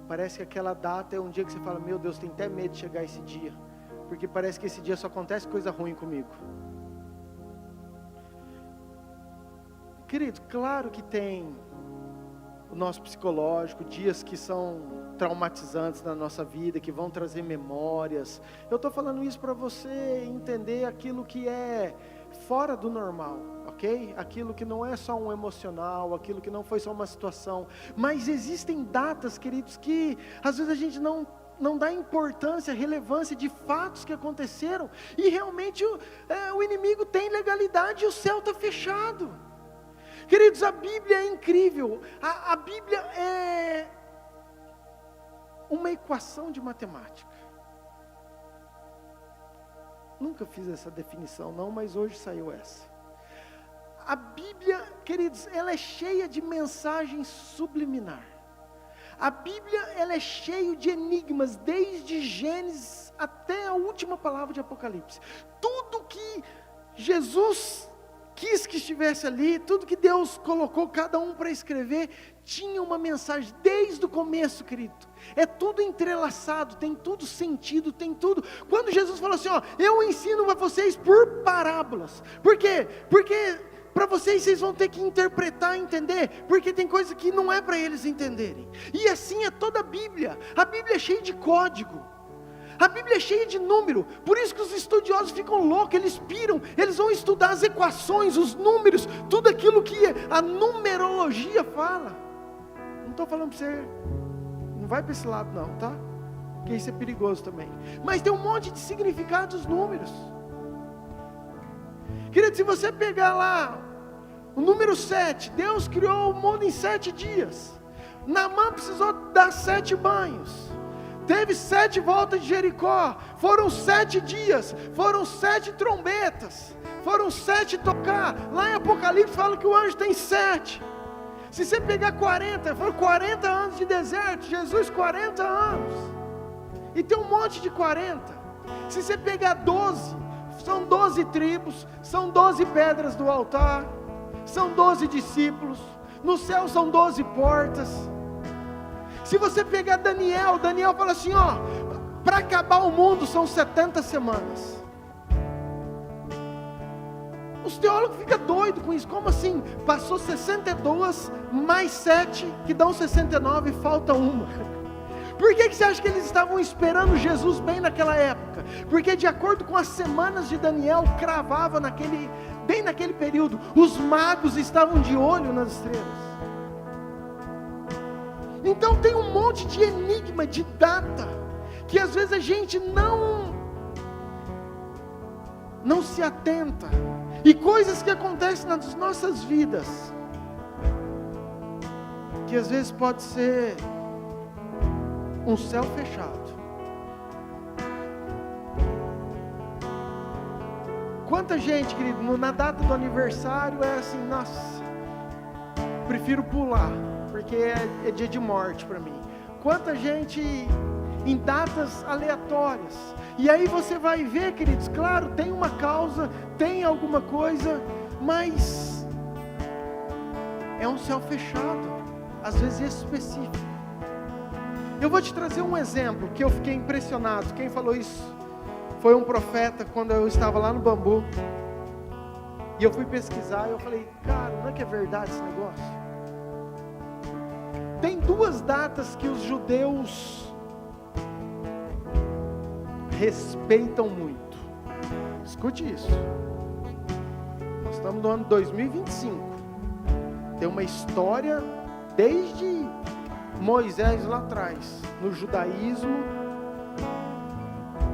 parece que aquela data é um dia que você fala: meu Deus, tem até medo de chegar esse dia, porque parece que esse dia só acontece coisa ruim comigo. Querido, claro que tem o nosso psicológico, dias que são traumatizantes na nossa vida, que vão trazer memórias. Eu estou falando isso para você entender aquilo que é fora do normal, ok? Aquilo que não é só um emocional, aquilo que não foi só uma situação. Mas existem datas, queridos, que às vezes a gente não dá importância, relevância de fatos que aconteceram, e realmente o inimigo tem legalidade e o céu está fechado. Queridos, a Bíblia é incrível. A Bíblia é uma equação de matemática. Nunca fiz essa definição não, mas hoje saiu essa. A Bíblia, queridos, ela é cheia de mensagens subliminar. A Bíblia, ela é cheia de enigmas, desde Gênesis até a última palavra de Apocalipse. Tudo que Jesus quis que estivesse ali, tudo que Deus colocou cada um para escrever, tinha uma mensagem desde o começo, querido. É tudo entrelaçado, tem tudo sentido, tem tudo. Quando Jesus falou assim, eu ensino a vocês por parábolas. Por quê? Porque para vocês vão ter que interpretar, entender, porque tem coisa que não é para eles entenderem. E assim é toda a Bíblia. A Bíblia é cheia de código. A Bíblia é cheia de número, por isso que os estudiosos ficam loucos, eles piram, eles vão estudar as equações, os números, tudo aquilo que a numerologia fala. Não estou falando para você, não vai para esse lado não, tá? Porque isso é perigoso também. Mas tem um monte de significado dos números. Querido, se você pegar lá o número 7, Deus criou o mundo em 7 dias. Naamã precisou dar 7 banhos. Teve 7 voltas de Jericó, foram 7 dias, foram 7 trombetas, foram 7 tocar. Lá em Apocalipse fala que o anjo tem 7. Se você pegar 40, foram 40 anos de deserto, Jesus 40 anos. E tem um monte de 40. Se você pegar 12, são 12 tribos, são 12 pedras do altar, são 12 discípulos, no céu são 12 portas. Se você pegar Daniel fala assim, para acabar o mundo são 70 semanas. Os teólogos ficam doidos com isso, como assim? Passou 62 mais 7, que dão 69 e falta uma. Por que você acha que eles estavam esperando Jesus bem naquela época? Porque de acordo com as semanas de Daniel, cravava bem naquele período, os magos estavam de olho nas estrelas. Então tem um monte de enigma, de data, que às vezes a gente não se atenta, e coisas que acontecem nas nossas vidas, que às vezes pode ser um céu fechado. Quanta gente, querido, na data do aniversário é assim, nossa, prefiro pular, porque é dia de morte para mim. Quanta gente em datas aleatórias, e aí você vai ver, queridos, claro, tem uma causa, tem alguma coisa, mas é um céu fechado, às vezes específico. Eu vou te trazer um exemplo que eu fiquei impressionado. Quem falou isso foi um profeta, quando eu estava lá no Bambu, e eu fui pesquisar, e eu falei, cara, não é que é verdade esse negócio? Tem 2 datas que os judeus respeitam muito. Escute isso. estamos no ano 2025. Tem uma história desde Moisés lá atrás, no judaísmo.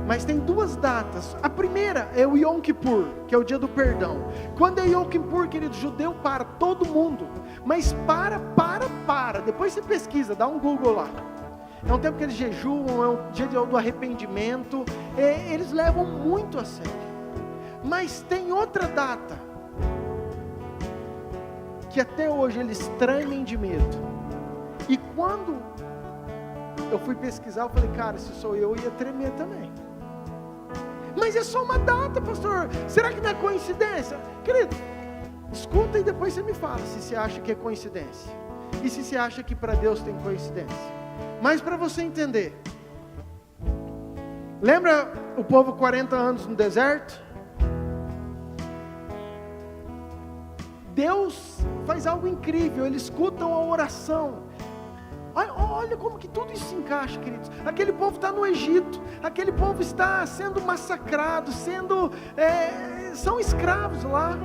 Mas tem duas datas. A primeira é o Yom Kippur, que é o dia do perdão. Quando é Yom Kippur, querido, judeu para todo mundo. Mas para. Depois você pesquisa, dá um Google lá. É um tempo que eles jejuam, é um dia do arrependimento. Eles levam muito a sério. Mas tem outra data, que até hoje eles tremem de medo. E quando eu fui pesquisar, eu falei, cara, se sou eu ia tremer também. Mas é só uma data, pastor. Será que não é coincidência? Querido, escuta e depois você me fala se você acha que é coincidência. E se você acha que para Deus tem coincidência. Mas para você entender, lembra o povo 40 anos no deserto? Deus faz algo incrível, eles escutam a oração. Olha como que tudo isso se encaixa, queridos. Aquele povo está no Egito, aquele povo está sendo massacrado, são escravos lá.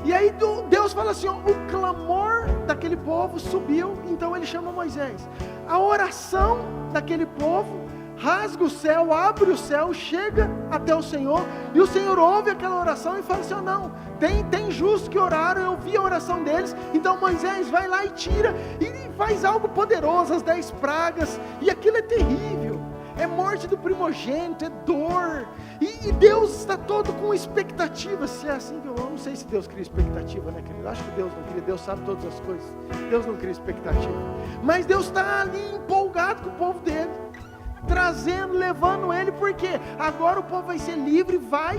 E aí Deus fala assim, o clamor daquele povo subiu, então ele chama Moisés. A oração daquele povo rasga o céu, abre o céu, chega até o Senhor, e o Senhor ouve aquela oração e fala assim, não, tem justos que oraram, eu vi a oração deles, então Moisés vai lá e tira, e faz algo poderoso, as 10 pragas, e aquilo é terrível, é morte do primogênito, é dor, e Deus está todo com expectativa. Se é assim, eu não sei se Deus cria expectativa, né, querido? Acho que Deus não cria, Deus sabe todas as coisas, Deus não cria expectativa, mas Deus está ali empolgado com o povo dele, trazendo, levando ele, porque agora o povo vai ser livre, vai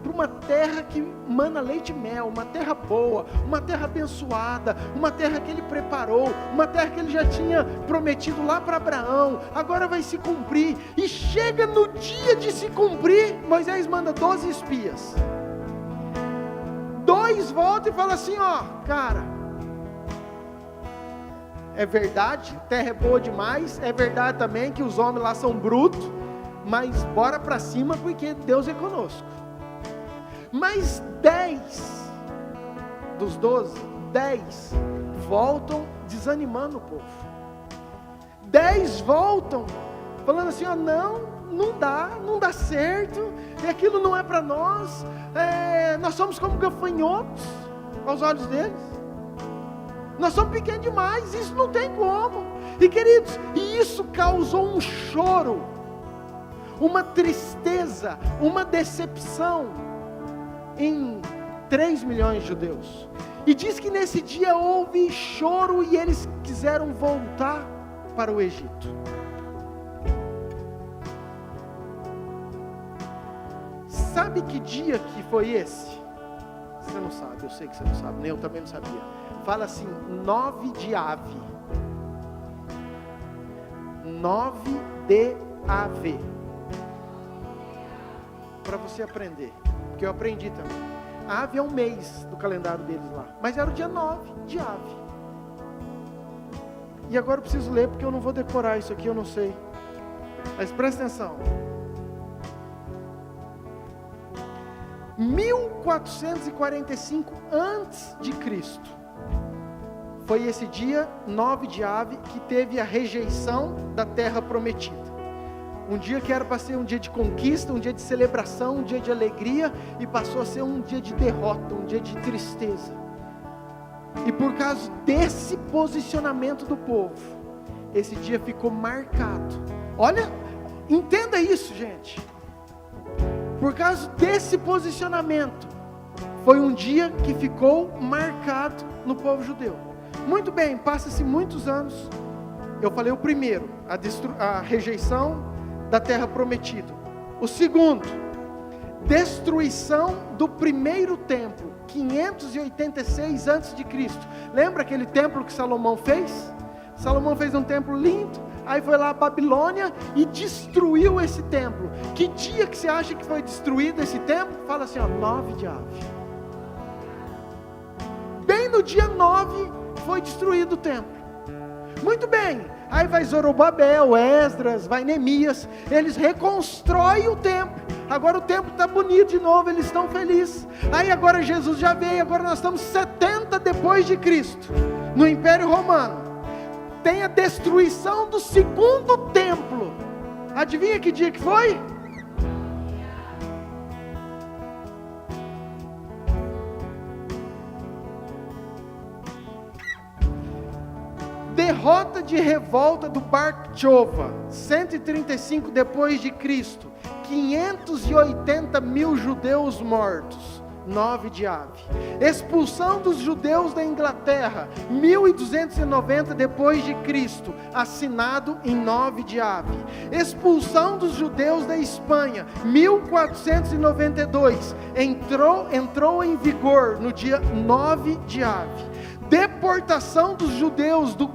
para uma terra que mana leite e mel, uma terra boa, uma terra abençoada, uma terra que ele preparou, uma terra que ele já tinha prometido lá para Abraão, agora vai se cumprir, e chega no dia de se cumprir, Moisés manda 12 espias, 2 voltam e falam assim, cara, é verdade, a terra é boa demais, é verdade também que os homens lá são brutos, mas bora para cima porque Deus é conosco. Mas 10 dos 12, 10 voltam desanimando o povo. 10 voltam falando assim, não dá certo, e aquilo não é para nós, nós somos como gafanhotos aos olhos deles. Nós somos pequenos demais, isso não tem como. E queridos, isso causou um choro, uma tristeza, uma decepção em 3 milhões de judeus. E diz que nesse dia houve choro e eles quiseram voltar para o Egito. Sabe que dia que foi esse? Você não sabe, eu sei que você não sabe, nem eu também não sabia. Fala assim, 9 de Ave. 9 de Ave. Para você aprender, porque eu aprendi também. A Ave é um mês do calendário deles lá, mas era o dia 9 de Ave. E agora eu preciso ler, porque eu não vou decorar isso aqui, eu não sei. Mas presta atenção. 1445 antes de Cristo. Foi esse dia 9 de Ave que teve a rejeição da terra prometida. Um dia que era para ser um dia de conquista, um dia de celebração, um dia de alegria, e passou a ser um dia de derrota, um dia de tristeza. E por causa desse posicionamento do povo, esse dia ficou marcado. Olha, entenda isso, gente. Por causa desse posicionamento, foi um dia que ficou marcado no povo judeu. Muito bem, passa-se muitos anos. Eu falei o primeiro, a rejeição da terra prometida. O segundo, destruição do primeiro templo, 586 a.C. Lembra aquele templo que Salomão fez? Salomão fez um templo lindo, aí foi lá a Babilônia e destruiu esse templo. Que dia que você acha que foi destruído esse templo? Fala assim, 9 de Ave. Bem no dia 9 foi destruído o templo. Muito bem, aí vai Zorobabel, Esdras, vai Neemias, eles reconstroem o templo. agora o templo está bonito de novo, eles estão felizes. Aí agora Jesus já veio, agora nós estamos 70 depois de Cristo, no Império Romano. Tem a destruição do segundo templo. Adivinha que dia que foi? Derrota de revolta do Bar Kokhba, 135 depois de Cristo, 580 mil judeus mortos, 9 de Av. Expulsão dos judeus da Inglaterra, 1290 depois de Cristo, assinado em 9 de Av. Expulsão dos judeus da Espanha, 1492, entrou em vigor no dia 9 de Av. Deportação dos judeus do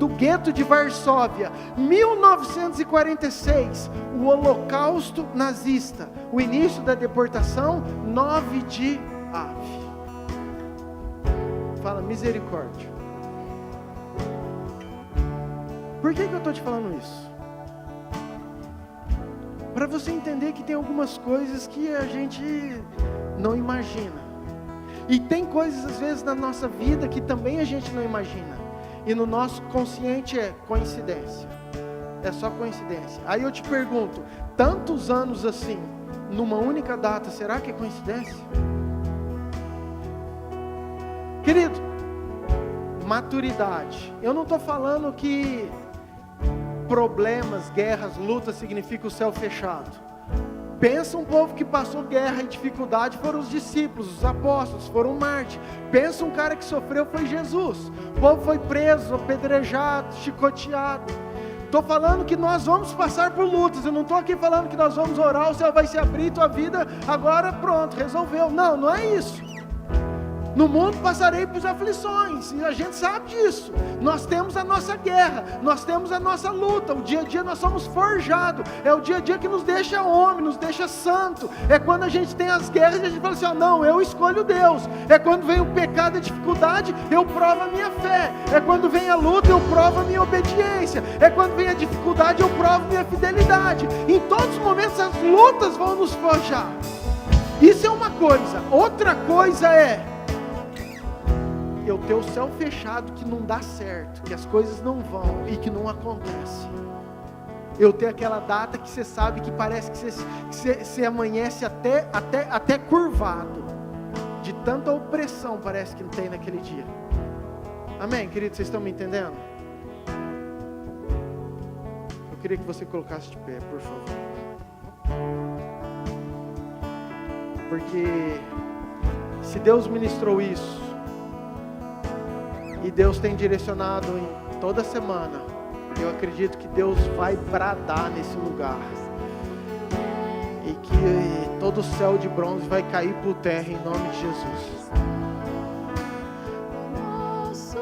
gueto de Varsóvia, 1946, o Holocausto nazista, o início da deportação, 9 de Av. Fala misericórdia. Por que eu estou te falando isso? Para você entender que tem algumas coisas que a gente não imagina. E tem coisas às vezes na nossa vida que também a gente não imagina. E no nosso consciente é coincidência. É só coincidência. Aí eu te pergunto, tantos anos assim, numa única data, será que é coincidência? Querido, maturidade. Eu não estou falando que problemas, guerras, lutas significa o céu fechado. Pensa um povo que passou guerra e dificuldade, foram os discípulos, os apóstolos, foram Marte. Pensa um cara que sofreu, foi Jesus. O povo foi preso, apedrejado, chicoteado. Estou falando que nós vamos passar por lutas. Eu não estou aqui falando que nós vamos orar, o céu vai se abrir, tua vida agora pronto, resolveu. Não, não é isso. No mundo passarei por aflições, e a gente sabe disso. Nós temos a nossa guerra, nós temos a nossa luta. O dia a dia nós somos forjados. É o dia a dia que nos deixa homem, nos deixa santo. É quando a gente tem as guerras e a gente fala assim, não, eu escolho Deus. É quando vem o pecado, a dificuldade, eu provo a minha fé. É quando vem a luta, eu provo a minha obediência. É quando vem a dificuldade, eu provo a minha fidelidade. Em todos os momentos as lutas vão nos forjar. Isso é uma coisa. Outra coisa é eu ter o céu fechado, que não dá certo, que as coisas não vão e que não acontece. Eu ter aquela data que você sabe que parece que você amanhece até curvado, de tanta opressão parece que não tem naquele dia. Amém, querido? Vocês estão me entendendo? Eu queria que você colocasse de pé, por favor. Porque se Deus ministrou isso, e Deus tem direcionado em toda semana, eu acredito que Deus vai bradar nesse lugar. E que todo o céu de bronze vai cair por terra em nome de Jesus. Nosso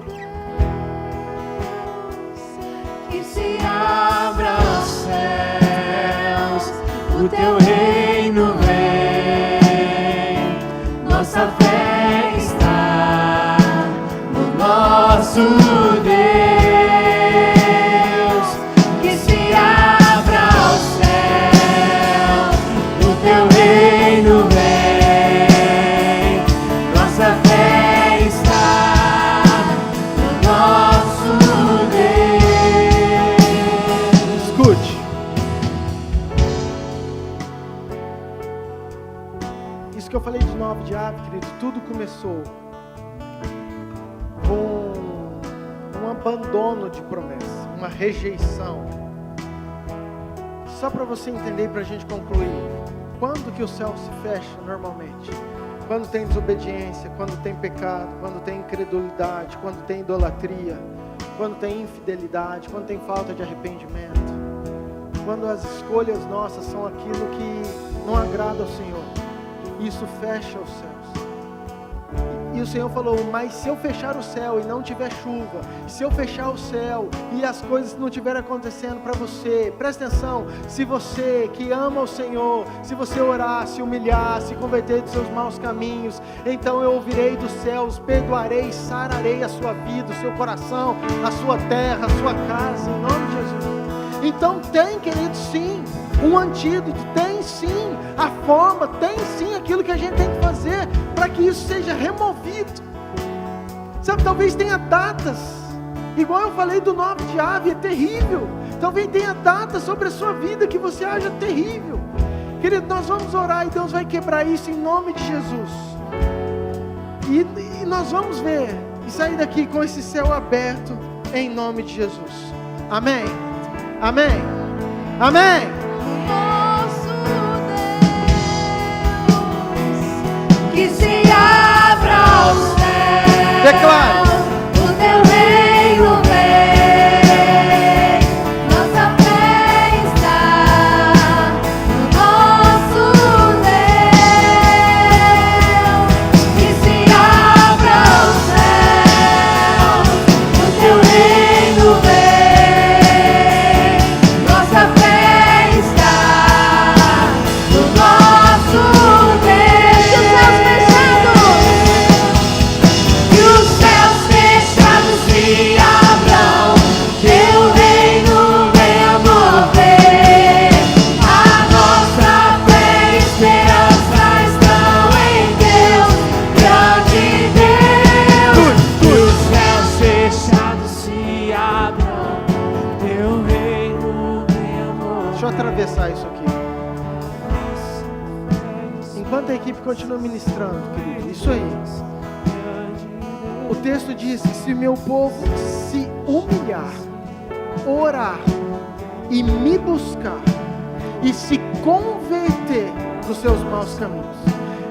Deus, que se abra os céus, o teu reino vem, nossa fé está nosso Deus, que se abra o céu, o teu reino vem, nossa fé está no nosso Deus. Escute, isso que eu falei de 9 de Av, querido, tudo começou com um abandono de promessa, uma rejeição. Só para você entender e para a gente concluir, quando que o céu se fecha normalmente? Quando tem desobediência, quando tem pecado, quando tem incredulidade, quando tem idolatria, quando tem infidelidade, quando tem falta de arrependimento, quando as escolhas nossas são aquilo que não agrada ao Senhor, isso fecha os céus. E o Senhor falou, mas se eu fechar o céu e não tiver chuva, se eu fechar o céu e as coisas não estiverem acontecendo para você, presta atenção, se você que ama o Senhor, se você orar, se humilhar, se converter dos seus maus caminhos, então eu ouvirei dos céus, perdoarei, sararei a sua vida, o seu coração, a sua terra, a sua casa, em nome de Jesus. Então tem, querido, sim, um antídoto, tem sim a forma, tem sim aquilo que a gente tem que fazer para que isso seja removido. Sabe, talvez tenha datas, igual eu falei do 9 de Ave, é terrível. Talvez tenha datas sobre a sua vida que você acha terrível. Querido, nós vamos orar e Deus vai quebrar isso em nome de Jesus. E nós vamos ver e sair daqui com esse céu aberto em nome de Jesus. Amém? Amém? Amém? Nosso Deus, que se abra o céu. Declare. O teu reino vem, nossa fé está no nosso Deus. Que se abra o céu, o teu reino vem, nossa fé está no nosso Deus. Que os céus fechados se abram, teu reino venha mover. A nossa fé e esperança estão em Deus, grande Deus. Que os céus fechados se abram, teu reino venha mover. Deixa eu atravessar isso aqui. Enquanto a equipe continua ministrando, querido, isso aí. O texto diz que se meu povo se humilhar, orar e me buscar e se converter dos seus maus caminhos.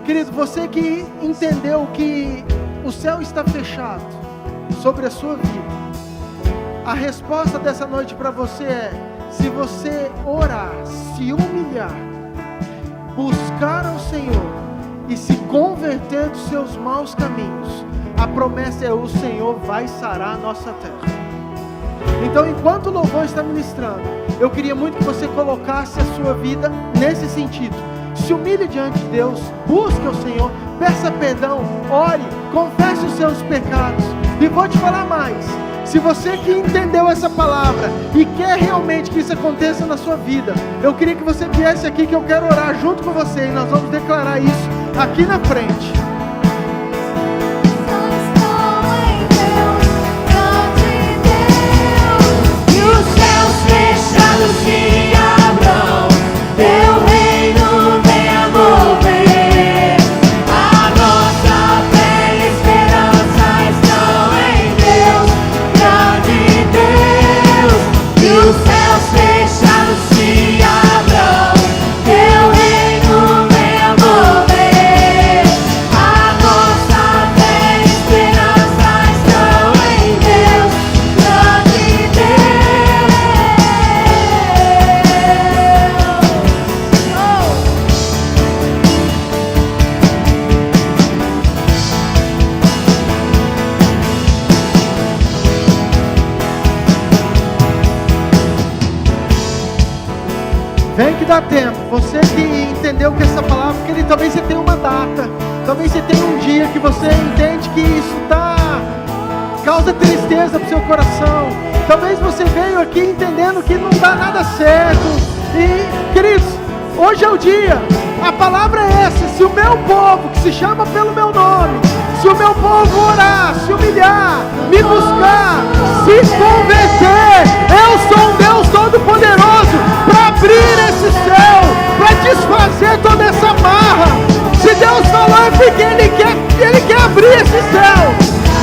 Querido, você que entendeu que o céu está fechado sobre a sua vida, a resposta dessa noite para você é: se você orar, se humilhar, buscar ao Senhor e se converter dos seus maus caminhos, a promessa é: o Senhor vai sarar a nossa terra. Então, enquanto o louvor está ministrando, eu queria muito que você colocasse a sua vida nesse sentido. Se humilhe diante de Deus, busque o Senhor, peça perdão, ore, confesse os seus pecados. E vou te falar mais: se você que entendeu essa palavra e quer realmente que isso aconteça na sua vida, eu queria que você viesse aqui, que eu quero orar junto com você, e nós vamos declarar isso aqui na frente. Que os céus fechados se abram, teu reino venha mover. A nossa fé e esperança estão em Deus, grande Deus. Que os céus fechados se abram, teu reino venha mover. A nossa fé e esperança estão em Deus, grande Deus. Vem que dá tempo. Você que entendeu que essa palavra, porque talvez você tenha uma data, talvez você tenha um dia que você entende que isso causa tristeza para o seu coração. Talvez você veio aqui entendendo que não dá nada certo. E, queridos, hoje é o dia. A palavra é essa: se o meu povo, que se chama pelo meu nome, se o meu povo orar, se humilhar, me buscar, se converter, eu sou um Deus todo-poderoso para abrir esse céu, para desfazer toda essa marra. Se Deus falou, é porque Ele quer abrir esse céu.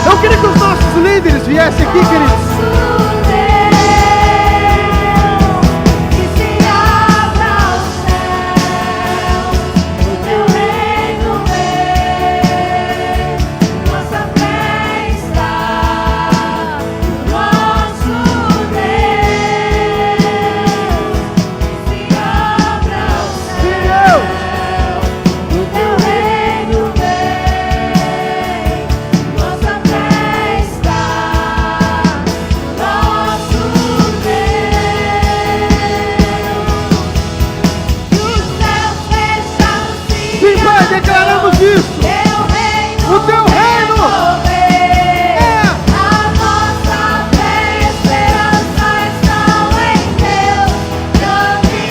Eu queria que os nossos líderes viessem aqui, queridos. Que se abra o céu, o teu reino vem, nossa fé está no nosso Deus. Que se abra o céu, o teu reino vem, nossa fé está no nosso Deus. Que os céus fechados se Sim, Pai, declaramos isso. O teu reino. A nossa fé e esperança estão em Deus, grande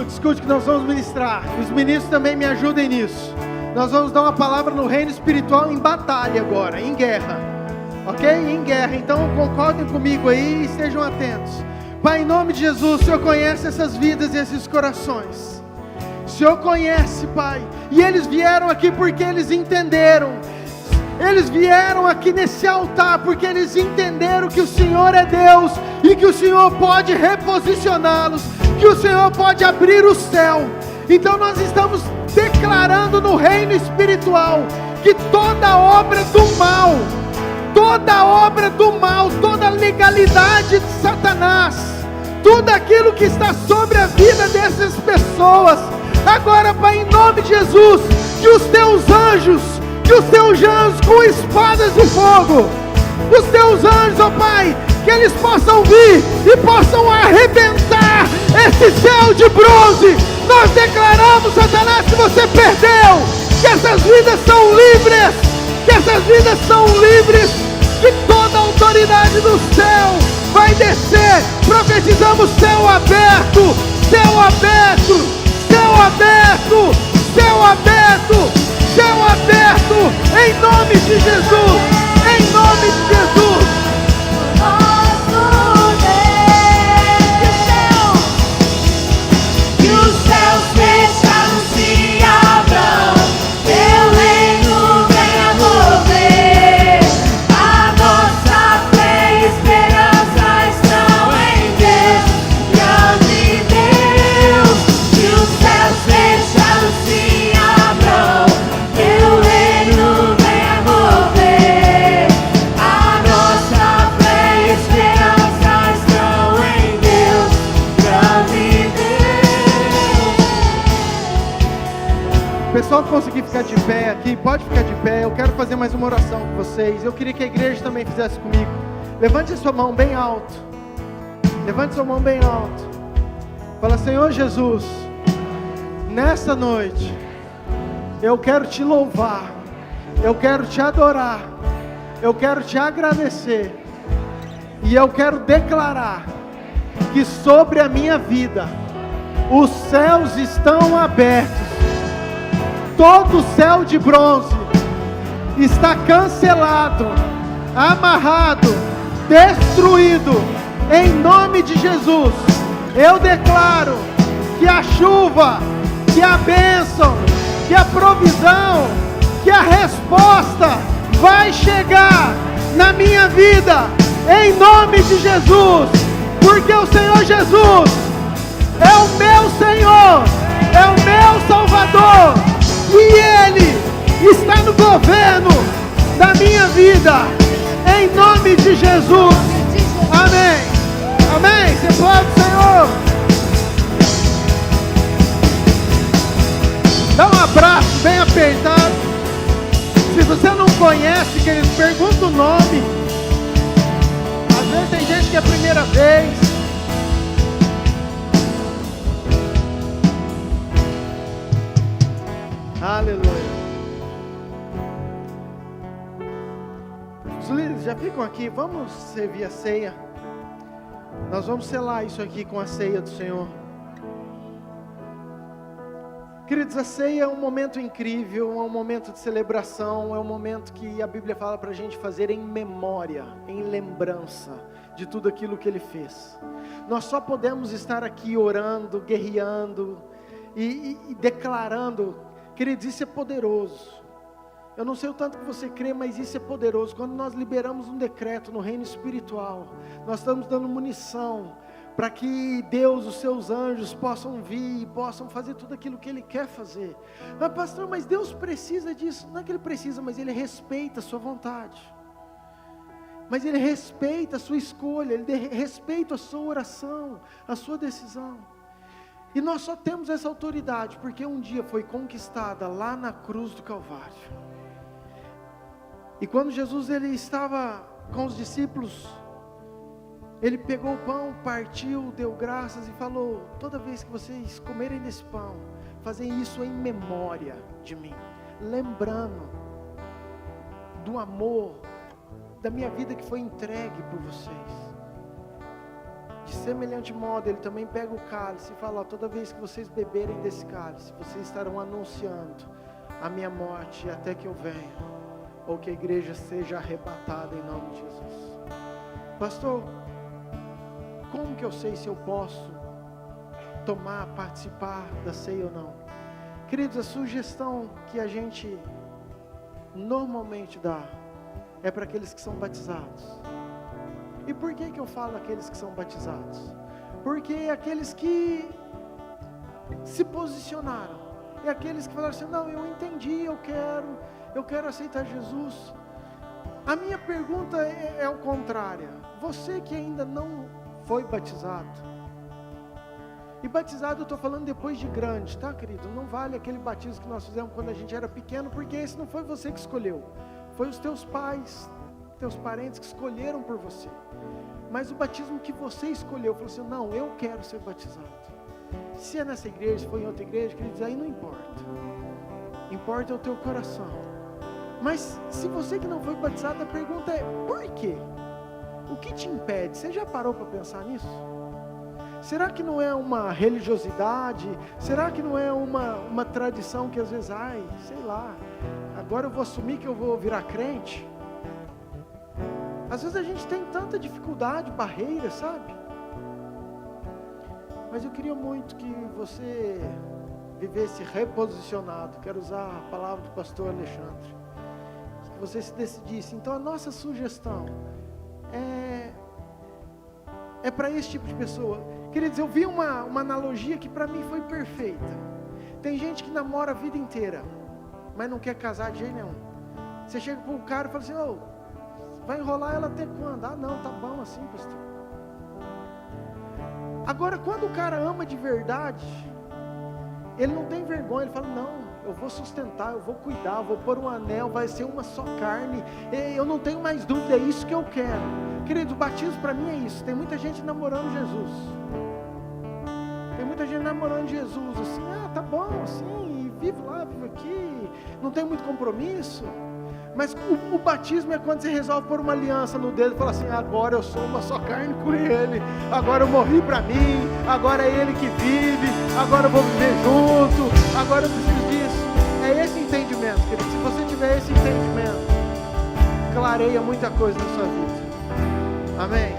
escute que nós vamos ministrar. Os ministros também me ajudem nisso. Nós vamos dar uma palavra no reino espiritual em batalha agora, em guerra. Ok? Em guerra. Então concordem comigo aí e estejam atentos. Pai, em nome de Jesus, o Senhor conhece essas vidas e esses corações. O Senhor conhece, Pai. E eles vieram aqui porque eles entenderam. Eles vieram aqui nesse altar porque eles entenderam que o Senhor é Deus e que o Senhor pode reposicioná-los, que o Senhor pode abrir o céu. Então nós estamos declarando no reino espiritual que toda obra do mal, toda legalidade de Satanás, tudo aquilo que está sobre a vida dessas pessoas, agora, Pai, em nome de Jesus, que os teus anjos com espadas de fogo, os teus anjos, ó Pai, que eles possam vir e possam arrebentar esse céu de bronze. Nós declaramos, Satanás, que você perdeu, que essas vidas são livres, que toda a autoridade do céu vai descer. Profetizamos céu aberto, céu aberto, céu aberto, céu aberto, céu aberto, em nome de Jesus, em nome de Jesus. Que os céus fechados se abram, teu reino venha mover. A nossa fé e esperança estão em Deus, grande Deus. Que os céus fechados se abram, teu reino venha mover. A nossa fé e esperança estão em Deus, grande Deus. O pessoal que conseguir ficar de pé aqui, pode ficar de pé. Eu quero fazer mais uma oração com vocês. Eu queria que a igreja também fizesse comigo. Levante a sua mão bem alto. Levante sua mão bem alto. Fala: Senhor Jesus, nessa noite eu quero te louvar, eu quero te adorar, eu quero te agradecer, e eu quero declarar que sobre a minha vida os céus estão abertos. Todo céu de bronze está cancelado, amarrado, destruído, em nome de Jesus. Eu declaro que a chuva, que a bênção, que a provisão, que a resposta vai chegar na minha vida, em nome de Jesus, porque o Senhor Jesus é o meu Senhor, é o meu Salvador, e Ele está no governo da minha vida, em nome de Jesus. Amém. Amém. Você pode, Senhor. Dá um abraço bem apertado. Se você não conhece, querido, pergunta o nome. Às vezes tem gente que é a primeira vez. Aleluia. Os líderes já ficam aqui. Vamos servir a ceia. Nós vamos selar isso aqui com a ceia do Senhor. Queridos, a ceia é um momento incrível, é um momento de celebração, é um momento que a Bíblia fala para a gente fazer em memória, em lembrança de tudo aquilo que Ele fez. Nós só podemos estar aqui orando, guerreando e declarando. Queridos, isso é poderoso. Eu não sei o tanto que você crê, mas isso é poderoso. Quando nós liberamos um decreto no reino espiritual, nós estamos dando munição para que Deus, os seus anjos possam vir e possam fazer tudo aquilo que Ele quer fazer. Mas pastor, mas Deus precisa disso. Não é que Ele precisa, mas Ele respeita a sua vontade. Mas Ele respeita a sua escolha, Ele respeita a sua oração, a sua decisão. E nós só temos essa autoridade porque um dia foi conquistada lá na cruz do Calvário. E quando Jesus ele estava com os discípulos, Ele pegou o pão, partiu, deu graças e falou: toda vez que vocês comerem desse pão, fazem isso em memória de mim, lembrando do amor, da minha vida que foi entregue por vocês. De semelhante modo, Ele também pega o cálice e fala: ó, toda vez que vocês beberem desse cálice, vocês estarão anunciando a minha morte até que eu venha, ou que a igreja seja arrebatada em nome de Jesus. Pastor, como que eu sei se eu posso tomar, participar da ceia ou não? Queridos, a sugestão que a gente normalmente dá é para aqueles que são batizados. E por que eu falo aqueles que são batizados? Porque aqueles que se posicionaram, é aqueles que falaram assim: não, eu entendi, eu quero aceitar Jesus. A minha pergunta é o contrário. Você que ainda não foi batizado, e batizado eu estou falando depois de grande, tá, querido? Não vale aquele batismo que nós fizemos quando a gente era pequeno, porque esse não foi você que escolheu, foi os teus pais, teus parentes que escolheram por você. Mas o batismo que você escolheu, falou assim: não, eu quero ser batizado. Se é nessa igreja, se for em outra igreja, queridos, aí não importa. Importa é o teu coração. Mas se você que não foi batizado, a pergunta é: por quê? O que te impede? Você já parou para pensar nisso? Será que não é uma religiosidade? Será que não é uma tradição que às vezes, sei lá, agora eu vou assumir que eu vou virar crente? Às vezes a gente tem tanta dificuldade, barreira, sabe? Mas eu queria muito que você vivesse reposicionado. Quero usar a palavra do pastor Alexandre. Que você se decidisse. Então a nossa sugestão é para esse tipo de pessoa. Queridos, eu vi uma analogia que para mim foi perfeita. Tem gente que namora a vida inteira, mas não quer casar de jeito nenhum. Você chega para um cara e fala assim: vai enrolar ela até quando? Não, tá bom assim, pastor. Agora, quando o cara ama de verdade, ele não tem vergonha, ele fala: não, eu vou sustentar, eu vou cuidar, eu vou pôr um anel, vai ser uma só carne, eu não tenho mais dúvida, é isso que eu quero. Queridos, o batismo para mim é isso. Tem muita gente namorando Jesus, tem muita gente namorando Jesus, assim, tá bom, assim, vive lá, vive aqui, não tem muito compromisso. Mas o batismo é quando você resolve pôr uma aliança no dedo e fala assim: agora eu sou uma só carne com Ele, agora eu morri para mim, agora é Ele que vive, agora eu vou viver junto, agora eu preciso disso. É esse entendimento, querido. Se você tiver esse entendimento, clareia muita coisa na sua vida. Amém?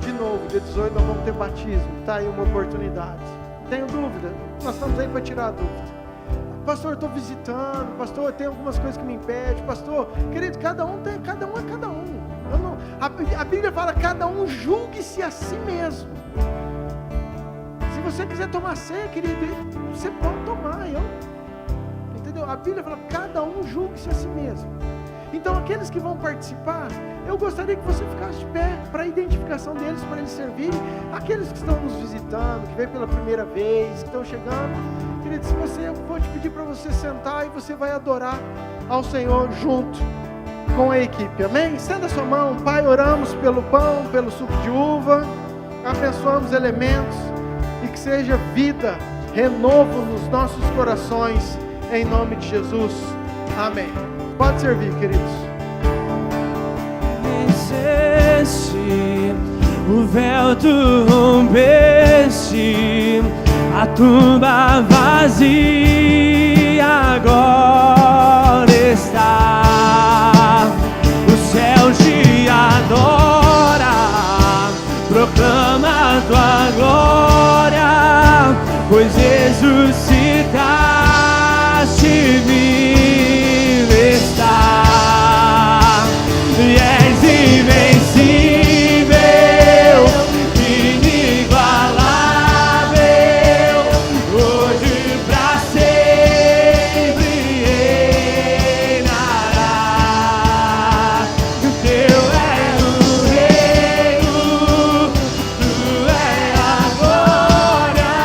De novo, dia 18 nós vamos ter batismo, está aí uma oportunidade. Tenho dúvida? Nós estamos aí para tirar a dúvida. Pastor, estou visitando, pastor, tem algumas coisas que me impedem, pastor, querido, cada um é cada um. A Bíblia fala: cada um julgue-se a si mesmo. Se você quiser tomar ceia, querido, você pode tomar, entendeu? A Bíblia fala: cada um julgue-se a si mesmo. Então aqueles que vão participar, eu gostaria que você ficasse de pé para a identificação deles, para eles servirem. Aqueles que estão nos visitando, que vêm pela primeira vez, que estão chegando, querido, se você, eu vou te pedir para você sentar e você vai adorar ao Senhor junto com a equipe, amém? Estenda a sua mão. Pai, oramos pelo pão, pelo suco de uva, abençoamos elementos e que seja vida, renovo nos nossos corações, em nome de Jesus, amém. Pode servir, queridos. Venceste, o véu tu rompeste, a tumba vazia agora está. O céu te adora, proclama a tua glória, pois ressuscitaste, vivo está. E és invencível, inigualável, hoje pra sempre reinará. Teu é o reino, tu é a glória,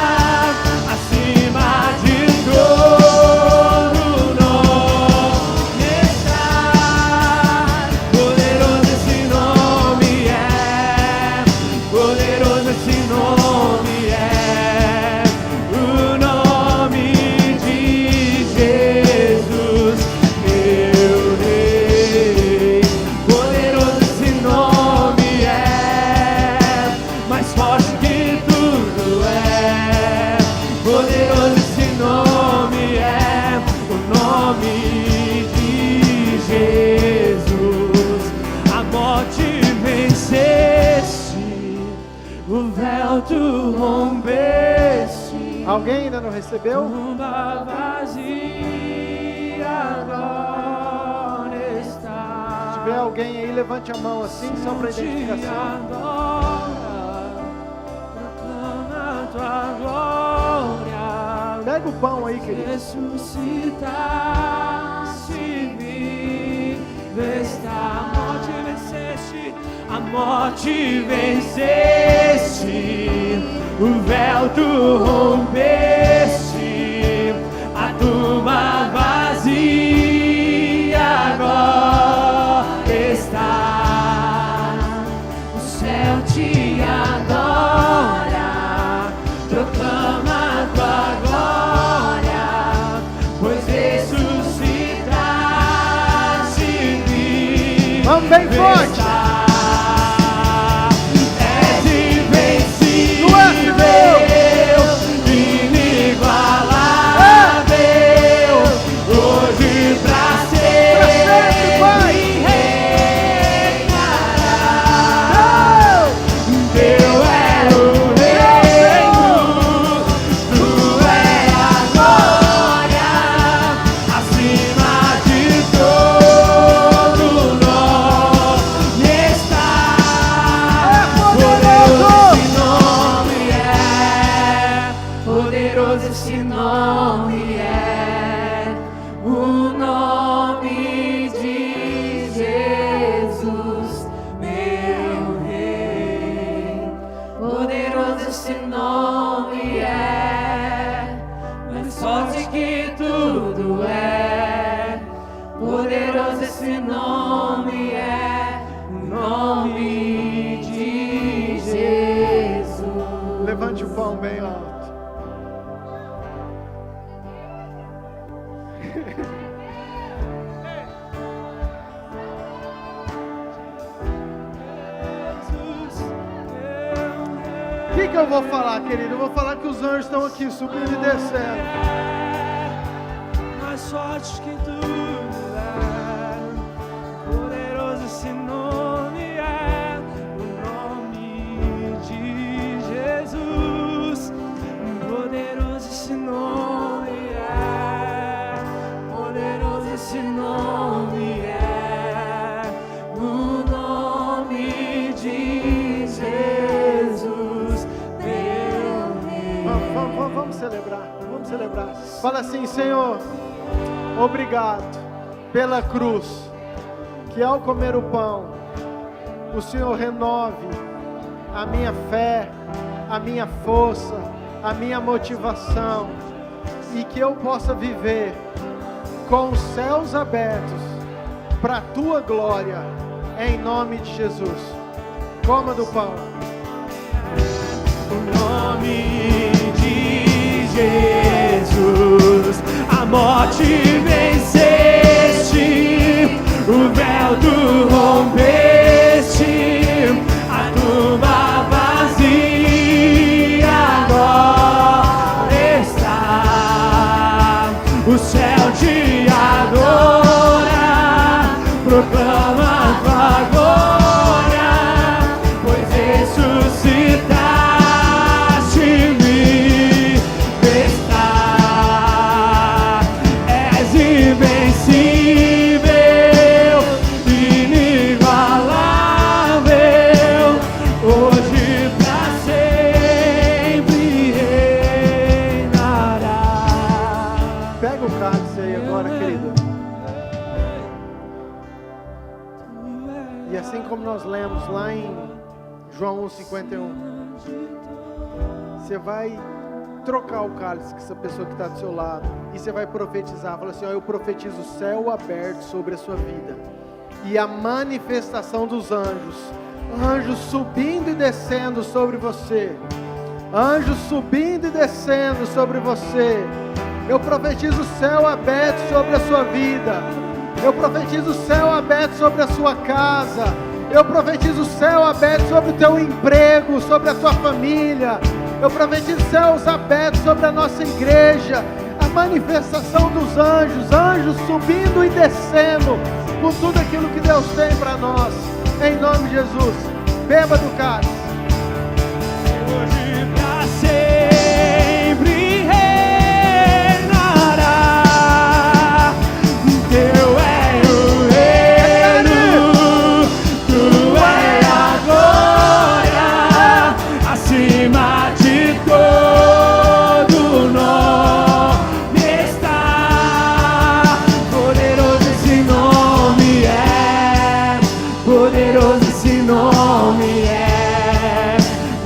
acima de todo nome está. Poderoso esse nome é, poderoso esse nome é, o nome de Jesus, meu Rei. Poderoso esse nome é, nome de Jesus, a morte venceste, o véu tu rompeste. Alguém ainda não recebeu? Tumba vazia agora está. Se tiver alguém aí, levante a mão assim, só para identificação. Proclama tua glória. Pega o pão aí, querido. Ressuscitaste, viveste, a morte venceste, a morte venceste, o véu tu rompeste, a tumba vazia agora está, o céu te adora, proclama tua glória, pois ressuscitaste, Vamos bem forte. és invencível, inigualável, hoje pra sempre reinará. Teu é o reino, tu é a glória, acima de todo nome está. Poderoso esse nome é, o nome de Jesus, meu Rei. Poderoso esse nome é, mais forte que tudo é. Poderoso esse nome é, o nome de Jesus. Levante o pão bem alto. O que eu vou falar, querido? Eu vou falar que os anjos estão aqui subindo e descendo. Mais forte que tudo é, poderoso esse nome é, o nome de Jesus. Poderoso esse nome é, poderoso esse nome é, o nome de Jesus, meu Rei. Vamos celebrar, vamos celebrar. Fala assim: Senhor, obrigado pela cruz, que ao comer o pão, o Senhor renove a minha fé, a minha força, a minha motivação, e que eu possa viver com os céus abertos para a tua glória, em nome de Jesus. Coma do pão. O nome de Jesus, a morte venceste, o véu tu rompeste, a tumba vazia agora está, o céu te adora, proclama tua glória, pois ressuscitaste. Como nós lemos lá em João 1,51, você vai trocar o cálice com essa pessoa que está do seu lado e você vai profetizar. Fala assim: ó, eu profetizo o céu aberto sobre a sua vida e a manifestação dos anjos, anjos subindo e descendo sobre você, anjos subindo e descendo sobre você. Eu profetizo o céu aberto sobre a sua vida, eu profetizo o céu aberto sobre a sua casa, eu profetizo o céu aberto sobre o teu emprego, sobre a tua família. Eu profetizo céus abertos sobre a nossa igreja. a manifestação dos anjos, anjos subindo e descendo, com tudo aquilo que Deus tem para nós, em nome de Jesus. Beba do cálice. Hoje pra sempre reinará. Teu é o reino, tu é a glória, acima de todo nome está. Poderoso esse nome é, poderoso esse nome é.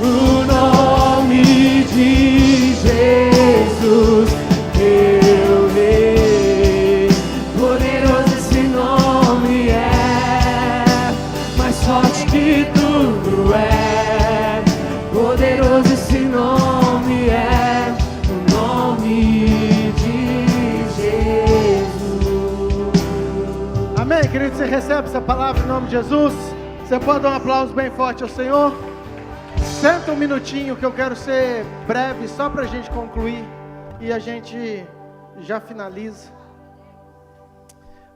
O nome de Jesus, meu Rei. Poderoso esse nome é, mais forte que tudo é. Poderoso esse nome é, o nome de Jesus. Amém, querido? Você recebe essa palavra em nome de Jesus? Você pode dar um aplauso bem forte ao Senhor? Senta um minutinho que eu quero ser breve, só para a gente concluir e a gente já finaliza.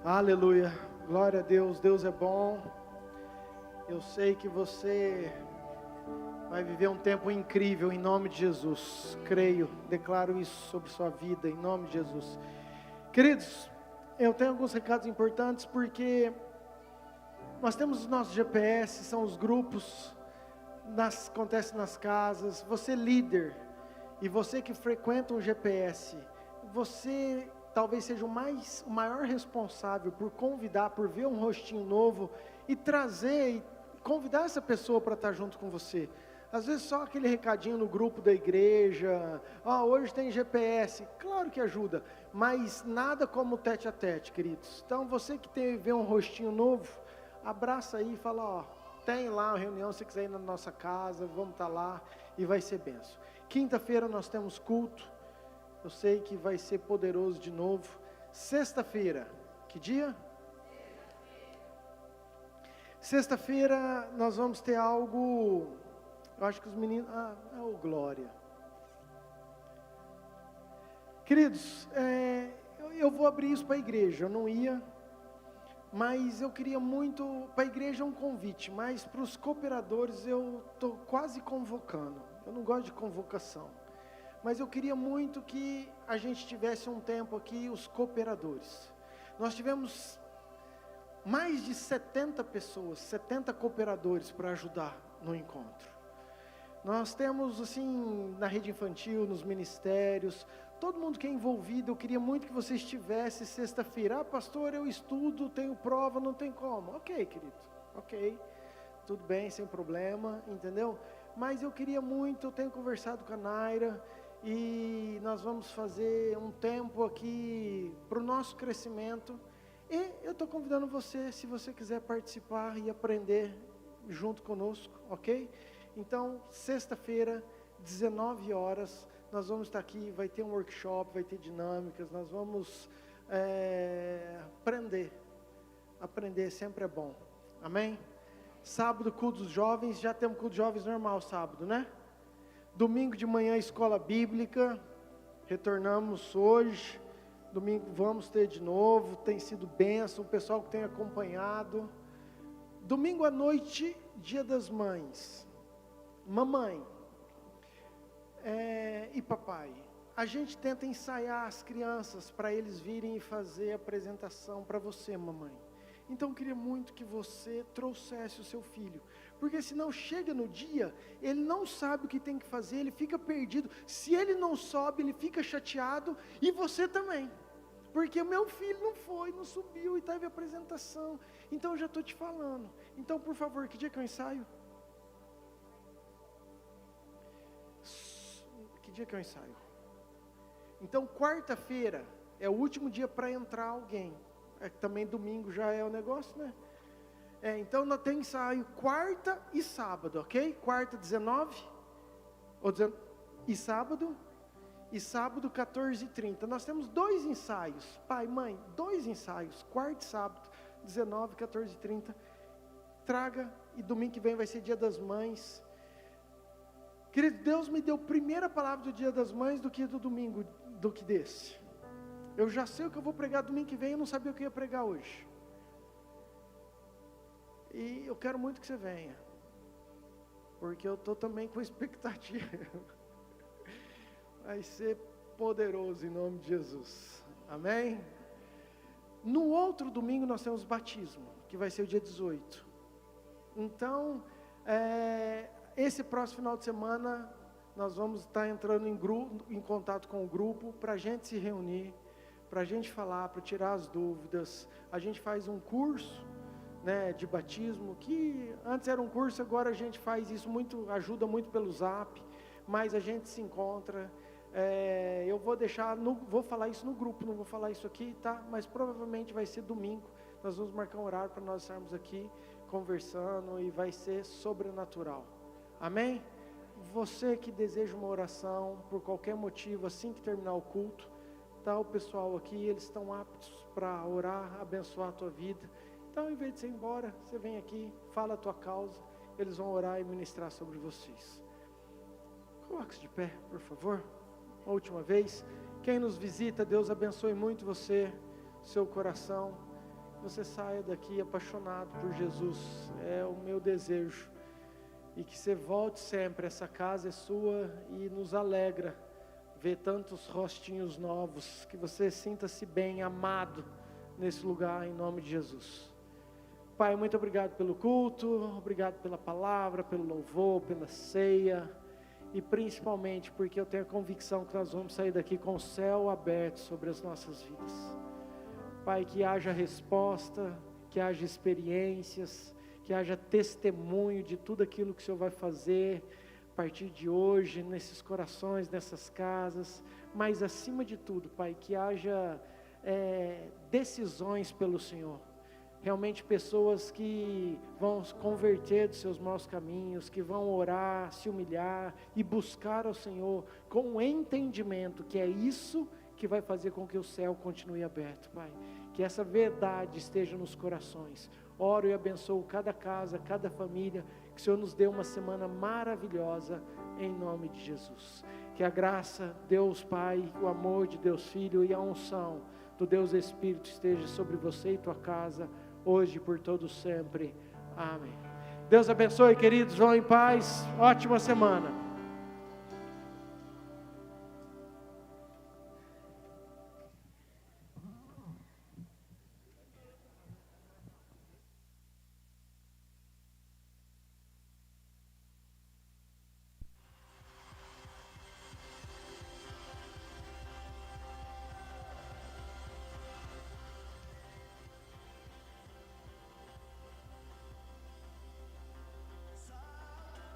Aleluia, glória a Deus, Deus é bom. Eu sei que você vai viver um tempo incrível em nome de Jesus. Creio, declaro isso sobre sua vida em nome de Jesus. Queridos, eu tenho alguns recados importantes porque nós temos os nossos GPS, são os grupos, acontece nas casas. Você líder e você que frequenta um GPS, você talvez seja o maior responsável por convidar, por ver um rostinho novo e trazer e convidar essa pessoa para estar junto com você. Às vezes só aquele recadinho no grupo da igreja, hoje tem GPS, claro que ajuda, mas nada como tete a tete, queridos. Então você que vê um rostinho novo, abraça aí e fala, tem lá uma reunião, se quiser ir na nossa casa, vamos estar lá e vai ser benção. Quinta-feira nós temos culto, eu sei que vai ser poderoso de novo. Sexta-feira, que dia? Sexta-feira nós vamos ter algo, eu acho que os meninos, glória. Queridos, eu vou abrir isso para a igreja, eu não ia, mas eu queria muito, para a igreja é um convite, mas para os cooperadores eu estou quase convocando, eu não gosto de convocação, mas eu queria muito que a gente tivesse um tempo aqui, os cooperadores. Nós tivemos mais de 70 pessoas, 70 cooperadores para ajudar no encontro. Nós temos assim, na rede infantil, nos ministérios, todo mundo que é envolvido. Eu queria muito que você estivesse sexta-feira. Pastor, eu estudo, tenho prova, não tem como. Ok, querido, ok, tudo bem, sem problema, entendeu? Mas eu queria muito, eu tenho conversado com a Naira, e nós vamos fazer um tempo aqui para o nosso crescimento, e eu estou convidando você, se você quiser participar e aprender junto conosco, ok? Então, sexta-feira, 19 horas, nós vamos estar aqui, vai ter um workshop, vai ter dinâmicas, nós vamos aprender sempre é bom, amém? Sábado, culto dos jovens, já temos culto dos jovens normal sábado, né? Domingo de manhã, escola bíblica, retornamos hoje, domingo vamos ter de novo, tem sido bênção, o pessoal que tem acompanhado. Domingo à noite, dia das mães, mamãe e papai, a gente tenta ensaiar as crianças para eles virem e fazer a apresentação para você, mamãe. Então eu queria muito que você trouxesse o seu filho, porque senão chega no dia, ele não sabe o que tem que fazer, ele fica perdido. Se ele não sobe, ele fica chateado, e você também, porque o meu filho não foi, não subiu e teve apresentação. Então eu já estou te falando. Então, por favor, que dia que eu ensaio? Que dia que eu ensaio? Então, quarta-feira é o último dia para entrar alguém. Também domingo já é o negócio, né? Então nós temos ensaio quarta e sábado, ok? Quarta 19 e sábado 14h30. Nós temos 2 ensaios, pai, mãe, 2 ensaios, quarta e sábado, 19, 14h30. Traga, e domingo que vem vai ser dia das mães. Querido, Deus me deu primeira palavra do dia das mães do que do domingo, do que desse. Eu já sei o que eu vou pregar domingo que vem, eu não sabia o que eu ia pregar hoje. E eu quero muito que você venha, porque eu estou também com expectativa. Vai ser poderoso em nome de Jesus, amém? No outro domingo nós temos batismo, que vai ser o dia 18. Então, esse próximo final de semana, nós vamos estar entrando em contato com o grupo, para a gente se reunir, para a gente falar, para tirar as dúvidas. A gente faz um curso, né, de batismo, que antes era um curso, agora a gente faz isso muito, ajuda muito pelo Zap, mas a gente se encontra. Eu vou falar isso no grupo, não vou falar isso aqui, tá? Mas provavelmente vai ser domingo, nós vamos marcar um horário para nós estarmos aqui conversando e vai ser sobrenatural, amém? Você que deseja uma oração, por qualquer motivo, assim que terminar o culto, tá o pessoal aqui, eles estão aptos para orar, abençoar a tua vida. Então, em vez de você ir embora, você vem aqui, fala a tua causa, eles vão orar e ministrar sobre vocês. Coloque-se de pé, por favor. Uma última vez. Quem nos visita, Deus abençoe muito você, seu coração. Você saia daqui apaixonado por Jesus, é o meu desejo. E que você volte sempre, essa casa é sua e nos alegra ver tantos rostinhos novos, que você sinta-se bem, amado nesse lugar, em nome de Jesus. Pai, muito obrigado pelo culto, obrigado pela palavra, pelo louvor, pela ceia, e principalmente porque eu tenho a convicção que nós vamos sair daqui com o céu aberto sobre as nossas vidas. Pai, que haja resposta, que haja experiências, que haja testemunho de tudo aquilo que o Senhor vai fazer a partir de hoje, nesses corações, nessas casas, mas acima de tudo, Pai, que haja decisões pelo Senhor. Realmente pessoas que vão se converter dos seus maus caminhos, que vão orar, se humilhar e buscar ao Senhor com o entendimento que é isso que vai fazer com que o céu continue aberto, Pai. Que essa verdade esteja nos corações. Oro e abençoo cada casa, cada família, que o Senhor nos dê uma semana maravilhosa, em nome de Jesus. Que a graça, Deus Pai, o amor de Deus Filho e a unção do Deus Espírito esteja sobre você e tua casa, hoje e por todo sempre. Amém. Deus abençoe, queridos, vão em paz, ótima semana.